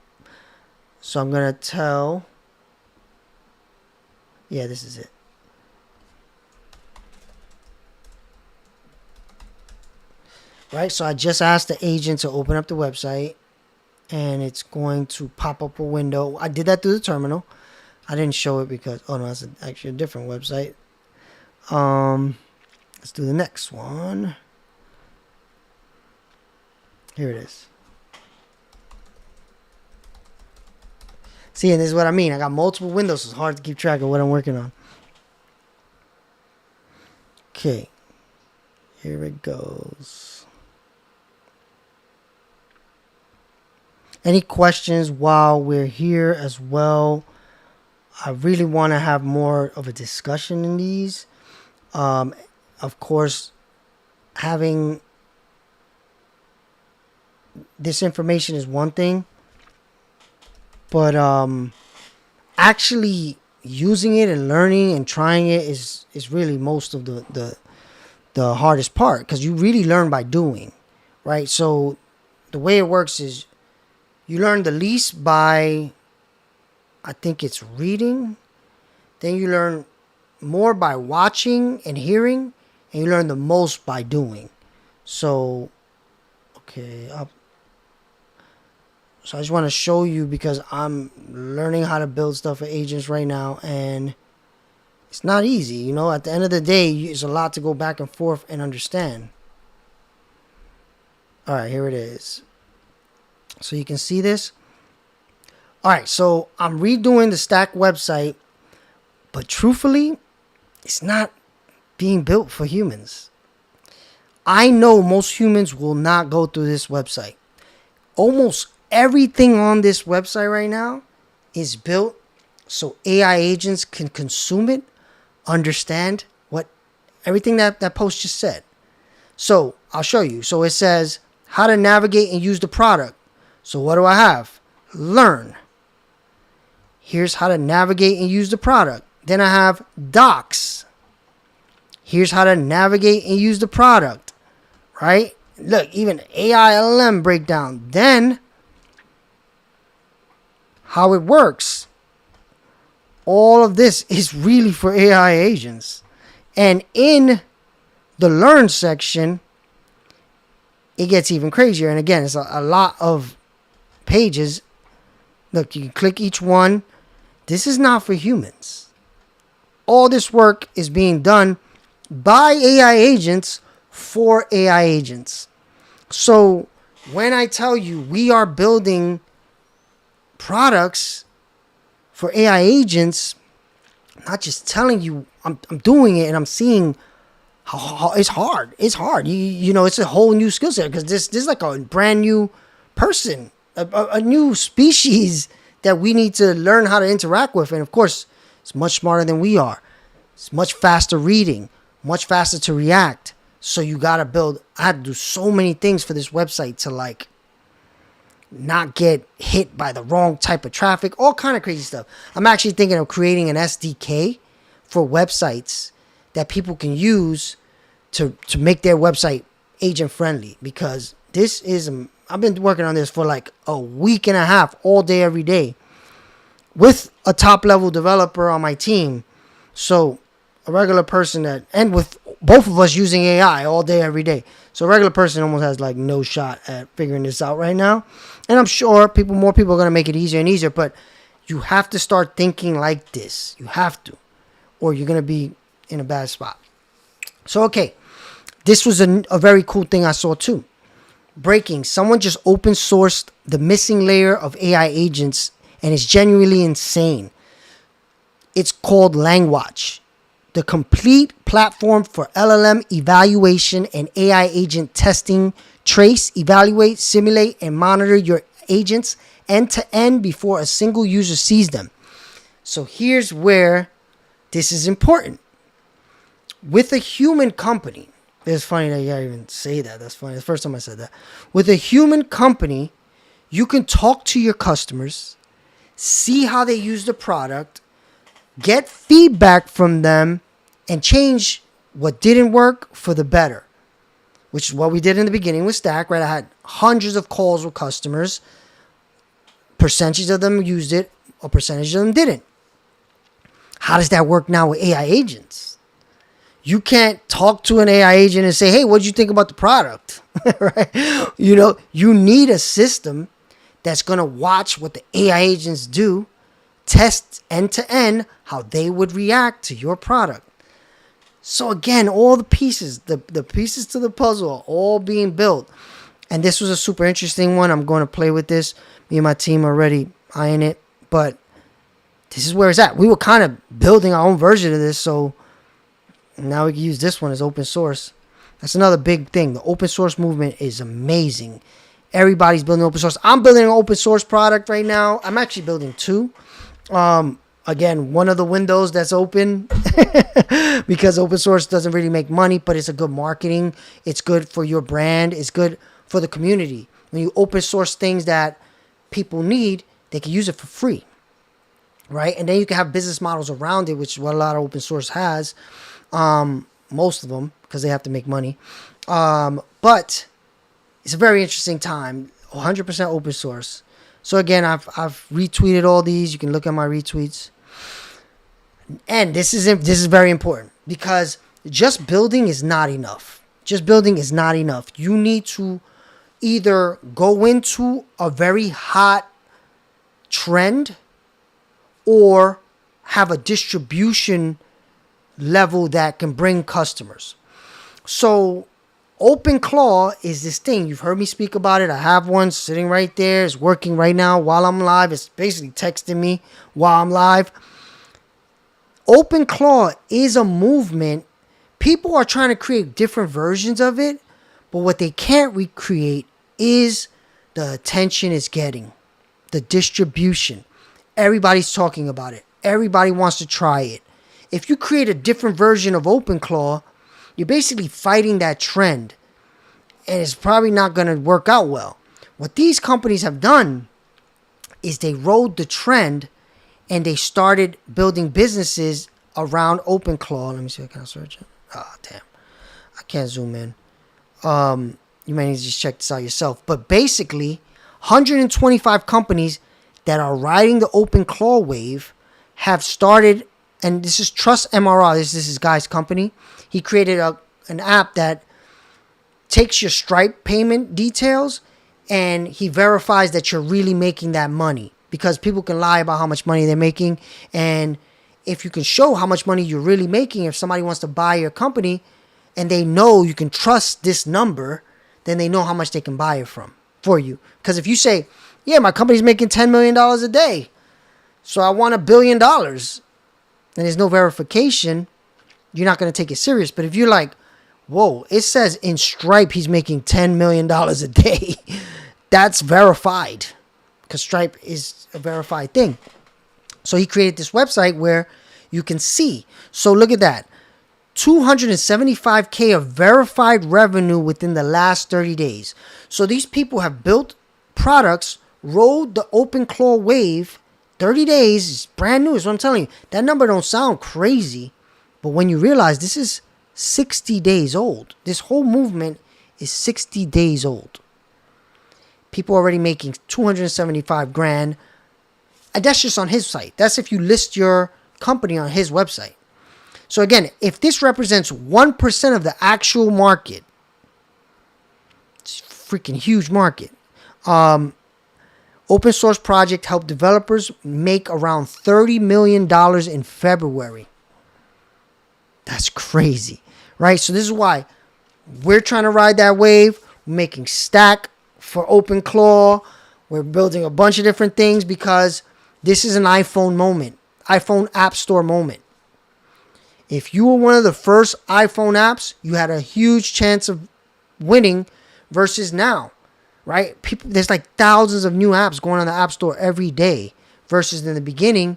So I'm going to tell... Yeah, this is it. Right, so I just asked the agent to open up the website. And it's going to pop up a window. I did that through the terminal. I didn't show it because... Oh, no, that's actually a different website. Let's do the next one. Here it is. See, and this is what I mean. I got multiple windows, so it's hard to keep track of what I'm working on. Okay. Here it goes. Any questions while we're here as well? I really want to have more of a discussion in these. Of course, having this information is one thing. But actually using it and learning and trying it is really most of the hardest part, because you really learn by doing, right? So the way it works is you learn the least by, I think it's reading. Then you learn more by watching and hearing, and you learn the most by doing. So, okay, So I just want to show you because I'm learning how to build stuff for agents right now, and it's not easy. You know, at the end of the day, it's a lot to go back and forth and understand. All right, here it is. So you can see this. All right, so I'm redoing the Stack website, but truthfully, it's not being built for humans. I know most humans will not go through this website. Almost everything on this website right now is built so AI agents can consume it, understand everything that post just said. So I'll show you. So it says how to navigate and use the product. So what do I have? Learn. Here's how to navigate and use the product. Then I have docs. Here's how to navigate and use the product. Right? Look, even AI LLM breakdown. Then how it works. All of this is really for AI agents. And in the learn section, it gets even crazier. And again, it's a lot of pages. Look, you can click each one. This is not for humans. All this work is being done by AI agents for AI agents. So when I tell you we are building products for AI agents, I'm not just telling you, I'm doing it, and I'm seeing how it's hard. It's hard. You know, it's a whole new skill set, because this is like a brand new person, a new species that we need to learn how to interact with. And of course, it's much smarter than we are. It's much faster reading, much faster to react. So you got to build. I had to do so many things for this website to not get hit by the wrong type of traffic, all kind of crazy stuff. I'm actually thinking of creating an SDK for websites that people can use to make their website agent friendly, because this is I've been working on this for like a week and a half, all day, every day, with a top level developer on my team. So a regular person and with both of us using AI all day, every day. So a regular person almost has like no shot at figuring this out right now. And I'm sure more people are going to make it easier and easier, but you have to start thinking like this. You have to, or you're going to be in a bad spot. So, okay. This was a very cool thing I saw too. Breaking. Someone just open sourced the missing layer of AI agents, and it's genuinely insane. It's called LangWatch, the complete platform for LLM evaluation and AI agent testing. Trace, evaluate, simulate, and monitor your agents end to end before a single user sees them. So here's where this is important. With a human company, it's funny that you gotta even say that. That's funny. It's the first time I said that. With a human company, you can talk to your customers, see how they use the product, get feedback from them, and change what didn't work for the better, which is what we did in the beginning with Stack, right? I had hundreds of calls with customers. Percentage of them used it, a percentage of them didn't. How does that work now with AI agents? You can't talk to an AI agent and say, hey, what did you think about the product? Right? You need a system that's going to watch what the AI agents do, test end to end how they would react to your product. So again, all the pieces, the pieces to the puzzle are all being built. And this was a super interesting one. I'm going to play with this. Me and my team are already eyeing it. But this is where it's at. We were kind of building our own version of this, so now we can use this one as open source. That's another big thing. The open source movement is amazing. Everybody's building open source. I'm building an open source product right now. I'm actually building two. Again, one of the windows that's open because open source doesn't really make money, but it's a good marketing. It's good for your brand. It's good for the community. When you open source things that people need, they can use it for free, right? And then you can have business models around it, which is what a lot of open source has. Most of them, because they have to make money. But it's a very interesting time. 100% open source. So again, I've retweeted all these. You can look at my retweets. And this is very important because just building is not enough. Just building is not enough. You need to either go into a very hot trend or have a distribution level that can bring customers. So OpenClaw is this thing. You've heard me speak about it. I have one sitting right there. It's working right now while I'm live. It's basically texting me while I'm live. OpenClaw is a movement. People are trying to create different versions of it, but what they can't recreate is the attention it's getting, the distribution. Everybody's talking about it. Everybody wants to try it. If you create a different version of OpenClaw, you're basically fighting that trend, and it's probably not going to work out well. What these companies have done is they rode the trend, and they started building businesses around OpenClaw. Let me see if I can search it. Oh, damn. I can't zoom in. You might need to just check this out yourself. But basically, 125 companies that are riding the OpenClaw wave have started, and this is Trust MRR. This is this guy's company. He created an app that takes your Stripe payment details and he verifies that you're really making that money, because people can lie about how much money they're making. And if you can show how much money you're really making, if somebody wants to buy your company and they know you can trust this number, then they know how much they can buy it for you. Because if you say, yeah, my company's making $10 million a day, so I want $1 billion, and there's no verification, you're not going to take it serious. But if you're like, whoa, it says in Stripe he's making $10 million a day, that's verified, because Stripe is a verified thing. So he created this website where you can see. So look at that. 275K of verified revenue within the last 30 days. So these people have built products, rode the OpenClaw wave, 30 days, it's brand new, is what I'm telling you. That number don't sound crazy, but when you realize this is 60 days old, this whole movement is 60 days old. People already making 275 grand. And that's just on his site. That's if you list your company on his website. So again, if this represents 1% of the actual market, it's a freaking huge market. Open source project helped developers make around $30 million in February. That's crazy, right? So this is why we're trying to ride that wave. We're making Stack for OpenClaw. We're building a bunch of different things because this is an iPhone moment, iPhone App Store moment. If you were one of the first iPhone apps, you had a huge chance of winning versus now, right? There's like thousands of new apps going on the App Store every day versus in the beginning,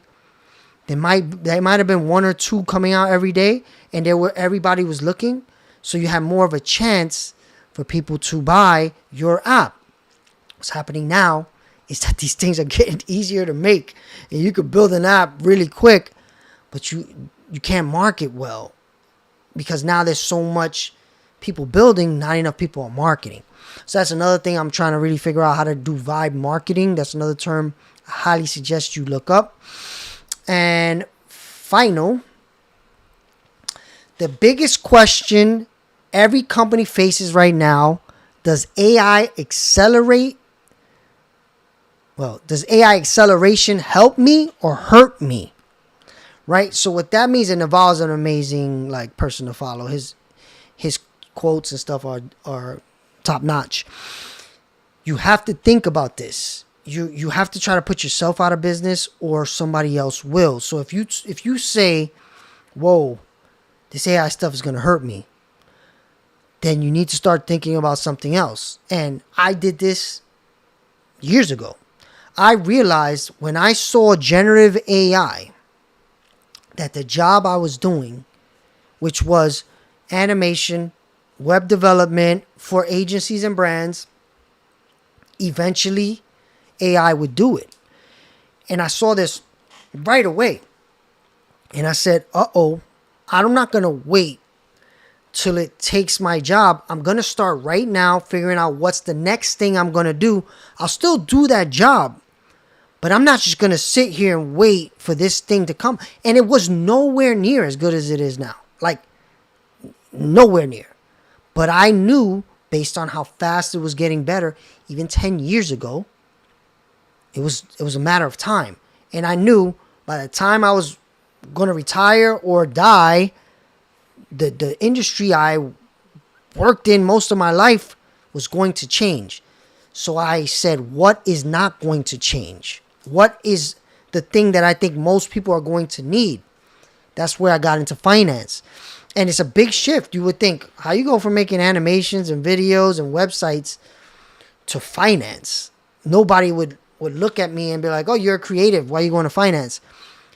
there might have been one or two coming out every day and everybody was looking. So you have more of a chance for people to buy your app. What's happening now is that these things are getting easier to make and you could build an app really quick, but you can't market well because now there's so much people building, not enough people are marketing. So that's another thing I'm trying to really figure out how to do vibe marketing. That's another term I highly suggest you look up. And final, the biggest question every company faces right now, does AI acceleration help me or hurt me? Right? So what that means, and Naval's an amazing like person to follow. His quotes and stuff are top notch. You have to think about this. You have to try to put yourself out of business or somebody else will. So if you say, whoa, this AI stuff is going to hurt me, then you need to start thinking about something else. And I did this years ago. I realized when I saw generative AI that the job I was doing, which was animation, web development for agencies and brands, eventually AI would do it. And I saw this right away. And I said, I'm not going to wait till it takes my job. I'm going to start right now figuring out what's the next thing I'm going to do. I'll still do that job, but I'm not just going to sit here and wait for this thing to come. And it was nowhere near as good as it is now. Like, nowhere near. But I knew, based on how fast it was getting better, even 10 years ago, it was a matter of time. And I knew by the time I was going to retire or die, the industry I worked in most of my life was going to change. So I said, what is not going to change? What is the thing that I think most people are going to need? That's where I got into finance. And it's a big shift. You would think, how you go from making animations and videos and websites to finance? Nobody would look at me and be like, oh, you're creative. Why are you going to finance?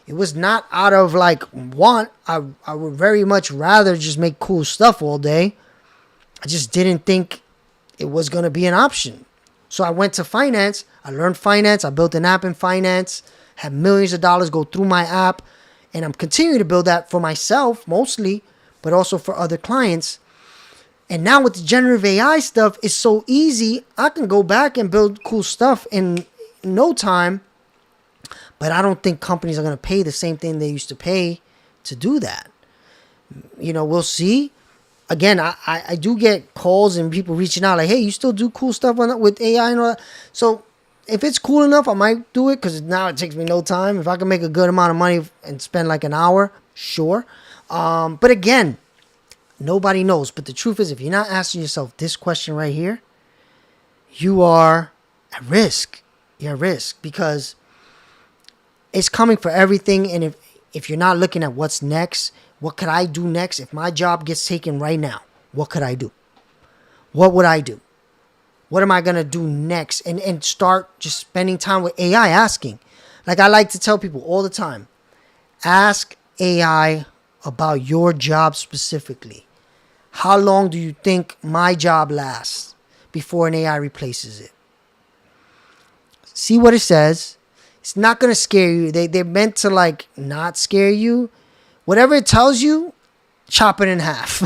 It was not out of like want. I would very much rather just make cool stuff all day. I just didn't think it was going to be an option. So I went to finance. I learned finance. I built an app in finance, had millions of dollars go through my app. And I'm continuing to build that for myself mostly, but also for other clients. And now with the generative AI stuff, it's so easy. I can go back and build cool stuff in no time. But I don't think companies are going to pay the same thing they used to pay to do that. You know, we'll see. Again, I do get calls and people reaching out like, hey, you still do cool stuff with AI and all that. So if it's cool enough, I might do it because now it takes me no time. If I can make a good amount of money and spend like an hour, sure. But again, nobody knows. But the truth is, if you're not asking yourself this question right here, you are at risk. You're at risk because it's coming for everything. And if you're not looking at what's next, what could I do next? If my job gets taken right now, what could I do? What would I do? What am I going to do next? And start just spending time with AI asking. Like I like to tell people all the time, ask AI about your job specifically. How long do you think my job lasts before an AI replaces it? See what it says. It's not going to scare you. They're meant to like not scare you. Whatever it tells you, chop it in half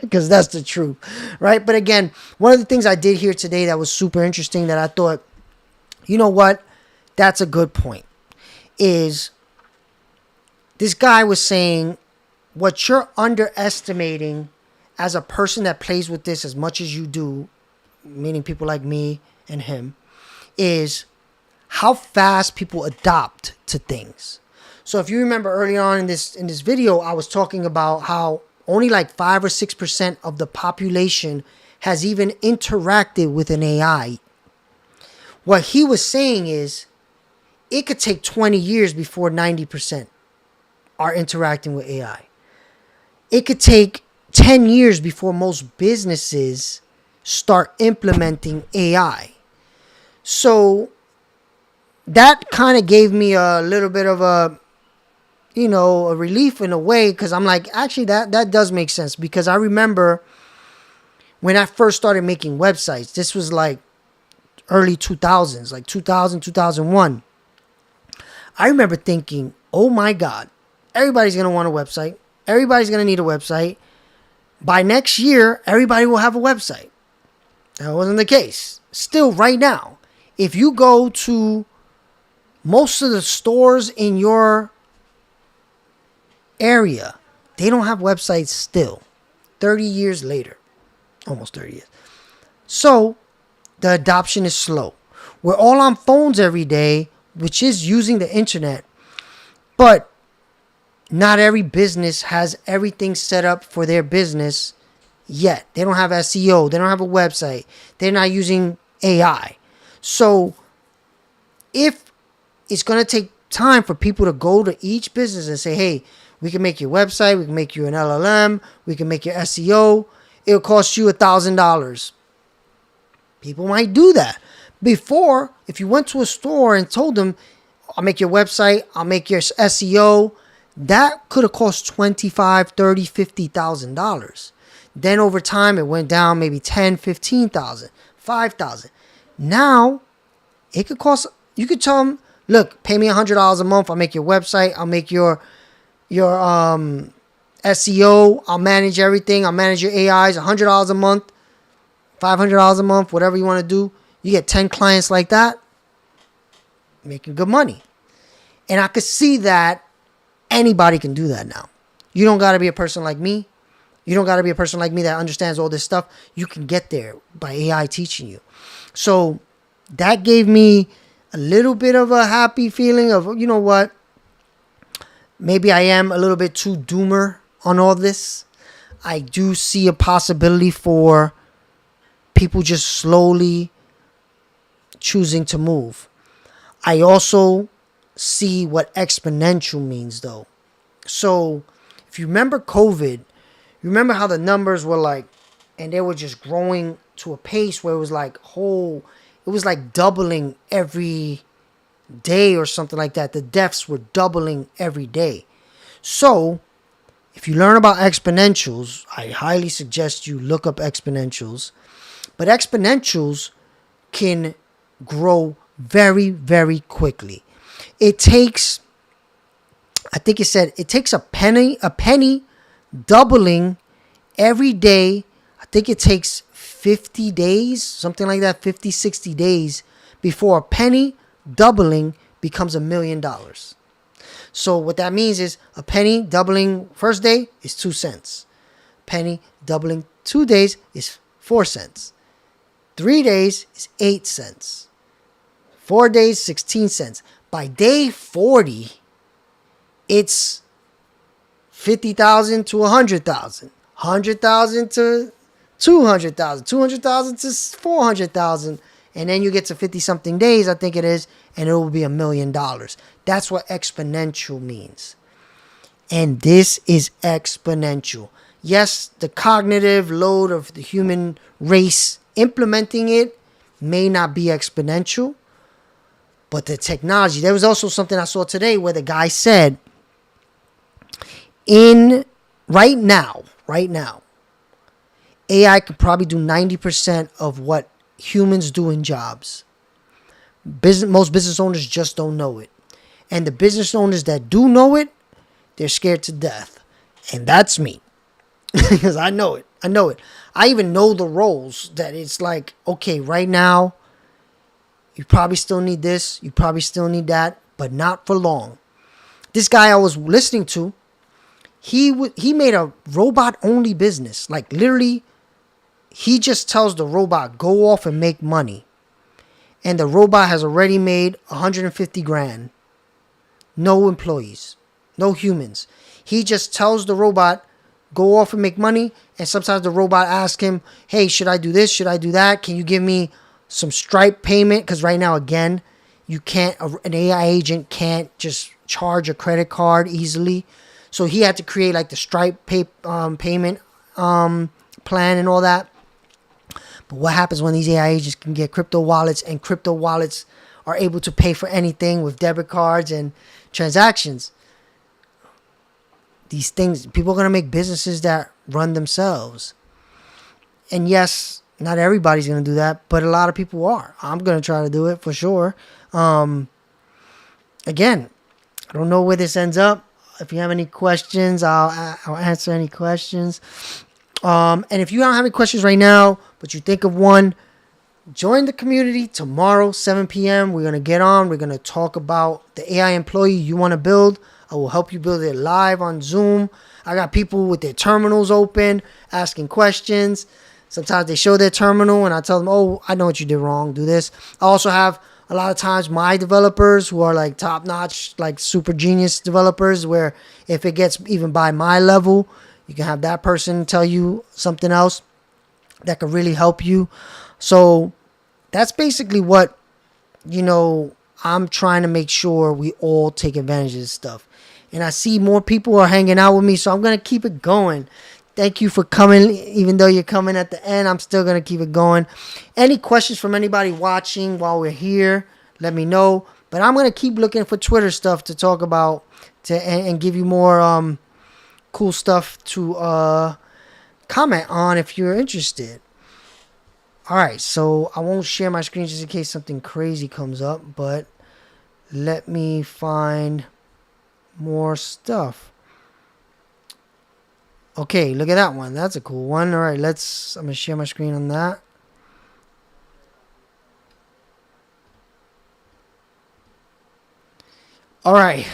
because that's the truth, right? But again, one of the things I did here today that was super interesting that I thought, you know what, that's a good point, is this guy was saying what you're underestimating as a person that plays with this as much as you do, meaning people like me and him, is how fast people adopt to things. So if you remember early on in this video, I was talking about how only like 5 or 6% of the population has even interacted with an AI. What he was saying is it could take 20 years before 90% are interacting with AI. It could take 10 years before most businesses start implementing AI. So that kind of gave me a little bit of a relief in a way, because I'm like, actually that does make sense, because I remember when I first started making websites, this was like early 2000s, like 2000, 2001. I remember thinking, oh my God, everybody's going to want a website. Everybody's going to need a website. By next year, everybody will have a website. That wasn't the case. Still, right now, if you go to most of the stores in your area, they don't have websites still. 30 years later. Almost 30 years. So, the adoption is slow. We're all on phones every day, which is using the internet. But not every business has everything set up for their business yet. They don't have SEO. They don't have a website. They're not using AI. So, if it's going to take time for people to go to each business and say, hey, we can make your website, we can make you an LLM, we can make your SEO, it'll cost you $1,000. People might do that. Before, if you went to a store and told them, I'll make your website, I'll make your SEO, that could have cost $25,000, $30,000, $50,000. Then over time, it went down maybe $10,000, $15,000, $5,000. Now, it could cost, you could tell them, look, pay me $100 a month, I'll make your website, I'll make your SEO, I'll manage everything, I'll manage your AIs, $100 a month, $500 a month, whatever you want to do. You get 10 clients like that, making good money. And I could see that anybody can do that now. You don't got to be a person like me. You don't got to be a person like me that understands all this stuff. You can get there by AI teaching you. So that gave me a little bit of a happy feeling of, you know what? Maybe I am a little bit too doomer on all this. I do see a possibility for people just slowly choosing to move. I also see what exponential means, though. So if you remember COVID, you remember how the numbers were like, and they were just growing to a pace where it was like doubling every day or something like that. The deaths were doubling every day. So if you learn about exponentials, I highly suggest you look up exponentials. But exponentials can grow very, very quickly. It takes, I think it said, it takes a penny doubling every day. I think it takes 50 days, something like that, 50, 60 days before a penny doubling becomes $1 million. So what that means is a penny doubling first day is 2 cents. Penny doubling 2 days is 4 cents. 3 days is 8 cents. 4 days, 16 cents. By day 40, it's 50,000 to 100,000. 100,000 to 200,000. 200,000 to 400,000. And then you get to 50 something days, I think it is, and it will be $1 million. That's what exponential means. And this is exponential. Yes, the cognitive load of the human race implementing it may not be exponential, but the technology. There was also something I saw today where the guy said, right now, AI could probably do 90% of what humans do in jobs. Most business owners just don't know it. And the business owners that do know it, they're scared to death. And that's me. because I know it. I know it. I even know the roles that it's like, okay, right now, you probably still need this, you probably still need that, but not for long. This guy I was listening to, he made a robot-only business. Like, literally, he just tells the robot, go off and make money. And the robot has already made 150 grand. No employees, no humans. He just tells the robot, go off and make money. And sometimes the robot asks him, hey, should I do this? Should I do that? Can you give me some Stripe payment? Because right now, again, you can't, an AI agent can't just charge a credit card easily. So he had to create like the Stripe payment plan and all that. But what happens when these AI agents can get crypto wallets, and crypto wallets are able to pay for anything with debit cards and transactions? These things, people are going to make businesses that run themselves. And yes, not everybody's going to do that, but a lot of people are. I'm going to try to do it for sure. Again, I don't know where this ends up. If you have any questions, I'll answer any questions. And if you don't have any questions right now, but you think of one, join the community tomorrow, 7 p.m. We're going to get on. We're going to talk about the AI employee you want to build. I will help you build it live on Zoom. I got people with their terminals open, asking questions. Sometimes they show their terminal and I tell them, oh, I know what you did wrong. Do this. I also have a lot of times my developers who are like top-notch, like super genius developers, where if it gets even by my level, you can have that person tell you something else that could really help you. So that's basically what, I'm trying to make sure we all take advantage of this stuff. And I see more people are hanging out with me, so I'm going to keep it going. Thank you for coming. Even though you're coming at the end, I'm still going to keep it going. Any questions from anybody watching while we're here, let me know. But I'm going to keep looking for Twitter stuff to talk about and give you more cool stuff to comment on if you're interested. All right, so I won't share my screen just in case something crazy comes up, but let me find more stuff. Okay, look at that one. That's a cool one. All right, I'm going to share my screen on that. All right.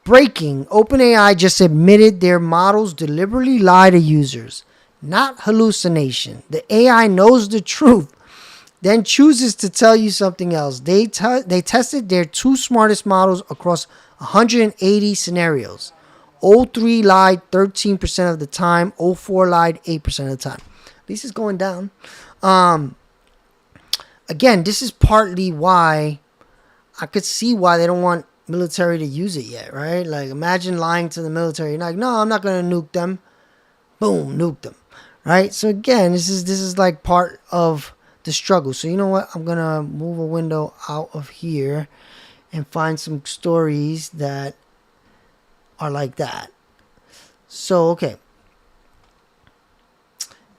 Breaking. OpenAI just admitted their models deliberately lie to users. Not hallucination. The AI knows the truth, then chooses to tell you something else. They tested their two smartest models across 180 scenarios. O3 lied 13% of the time. O4 lied 8% of the time. At least it's going down. Again, this is partly why I could see why they don't want military to use it yet, right? Like, imagine lying to the military. You're like, no, I'm not going to nuke them. Boom, nuke them. Right? So again, this is like part of the struggle. So you know what? I'm going to move a window out of here and find some stories that are like that. So, okay.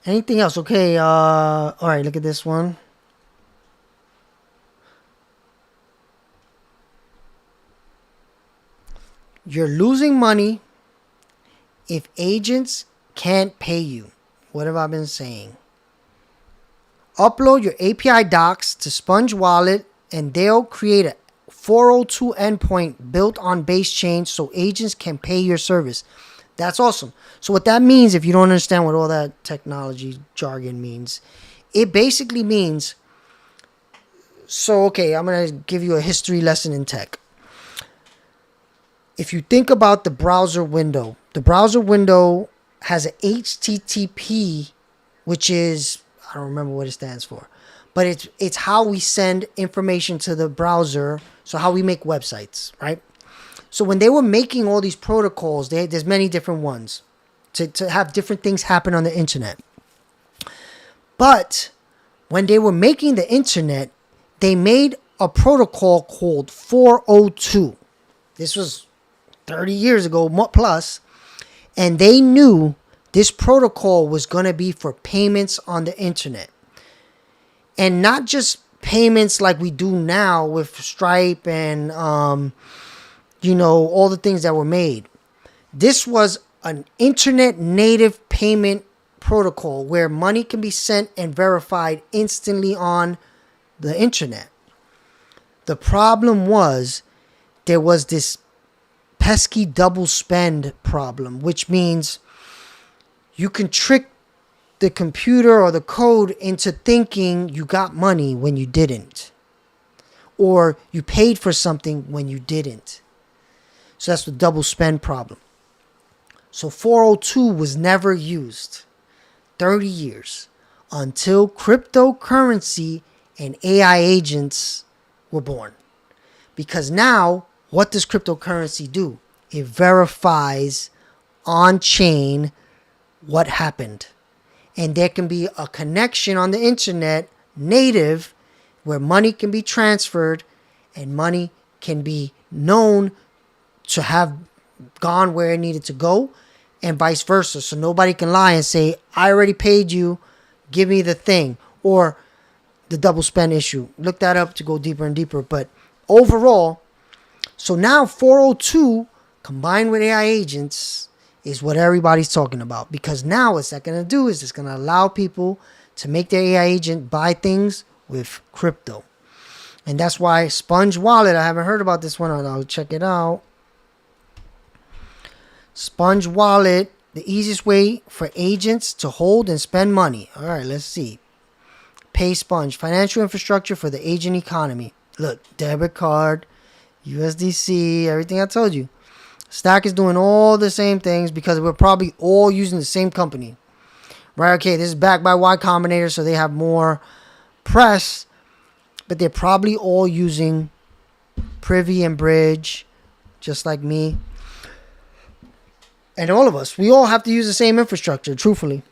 Anything else? Okay. All right. Look at this one. You're losing money if agents can't pay you. What have I been saying? Upload your API docs to Sponge Wallet and they'll create a 402 endpoint built on base chain so agents can pay your service. That's awesome. So what that means, if you don't understand what all that technology jargon means, it basically means, okay, I'm going to give you a history lesson in tech. If you think about the browser window has an HTTP, which is, I don't remember what it stands for, but it's how we send information to the browser. So how we make websites, right? So when they were making all these protocols, there's many different ones to have different things happen on the internet. But when they were making the internet, they made a protocol called 402. This was 30 years ago plus. And they knew this protocol was going to be for payments on the internet. And not just payments like we do now with Stripe and, all the things that were made. This was an internet native payment protocol where money can be sent and verified instantly on the internet. The problem was there was this pesky double spend problem, which means you can trick the computer or the code into thinking you got money when you didn't, or you paid for something when you didn't. So that's the double spend problem. So 402 was never used 30 years until cryptocurrency and AI agents were born. Because now, what does cryptocurrency do? It verifies on-chain what happened. And there can be a connection on the internet, native, where money can be transferred and money can be known to have gone where it needed to go, and vice versa. So nobody can lie and say, I already paid you, give me the thing. Or the double spend issue. Look that up to go deeper and deeper. But overall, so now 402 combined with AI agents is what everybody's talking about. Because now what's that going to do is it's going to allow people to make their AI agent buy things with crypto. And that's why Sponge Wallet, I haven't heard about this one. I'll check it out. Sponge Wallet, the easiest way for agents to hold and spend money. All right, let's see. Pay Sponge, financial infrastructure for the agent economy. Look, debit card, USDC, everything I told you. Stack is doing all the same things because we're probably all using the same company. Right, okay, this is backed by Y Combinator, so they have more press, but they're probably all using Privy and Bridge, just like me. And all of us, we all have to use the same infrastructure, truthfully.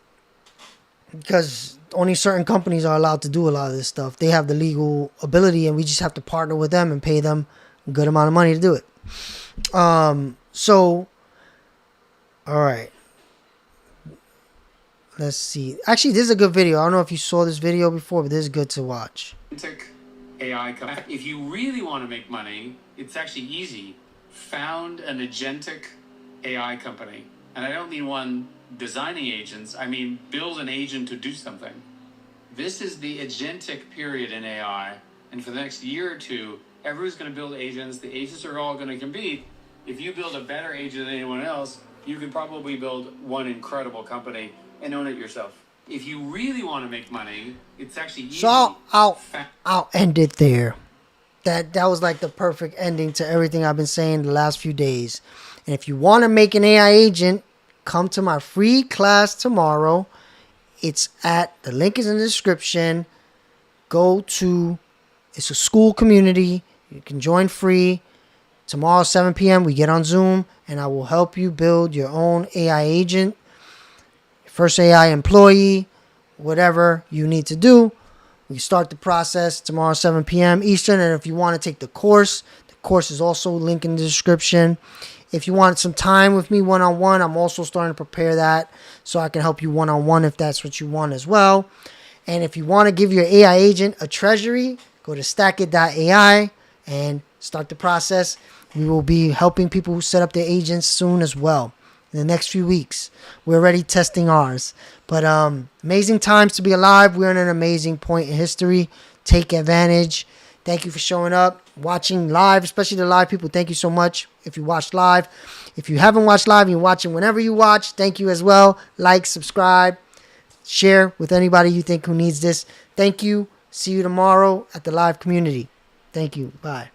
Because only certain companies are allowed to do a lot of this stuff. They have the legal ability, and we just have to partner with them and pay them a good amount of money to do it. So, all right. Let's see. Actually, this is a good video. I don't know if you saw this video before, but this is good to watch. AI company. If you really want to make money, it's actually easy. Found an agentic AI company. And I don't mean one designing agents. I mean build an agent to do something. This is the agentic period in AI. And for the next year or two, everyone's going to build agents. The agents are all going to compete. If you build a better agent than anyone else, you can probably build one incredible company and own it yourself. If you really want to make money, it's actually easy. So I'll end it there. That was like the perfect ending to everything I've been saying the last few days. And if you want to make an AI agent, come to my free class tomorrow. It's the link is in the description. It's a school community. You can join free. Tomorrow, 7 p.m., we get on Zoom, and I will help you build your own AI agent, first AI employee, whatever you need to do. We start the process tomorrow, 7 p.m. Eastern. And if you want to take the course is also linked in the description. If you want some time with me one-on-one, I'm also starting to prepare that so I can help you one-on-one if that's what you want as well. And if you want to give your AI agent a treasury, go to stackit.ai and start the process. We will be helping people who set up their agents soon as well. In the next few weeks, we're already testing ours. But amazing times to be alive. We're in an amazing point in history. Take advantage. Thank you for showing up, watching live, especially the live people. Thank you so much if you watched live. If you haven't watched live and you're watching whenever you watch, thank you as well. Like, subscribe, share with anybody you think who needs this. Thank you. See you tomorrow at the live community. Thank you. Bye.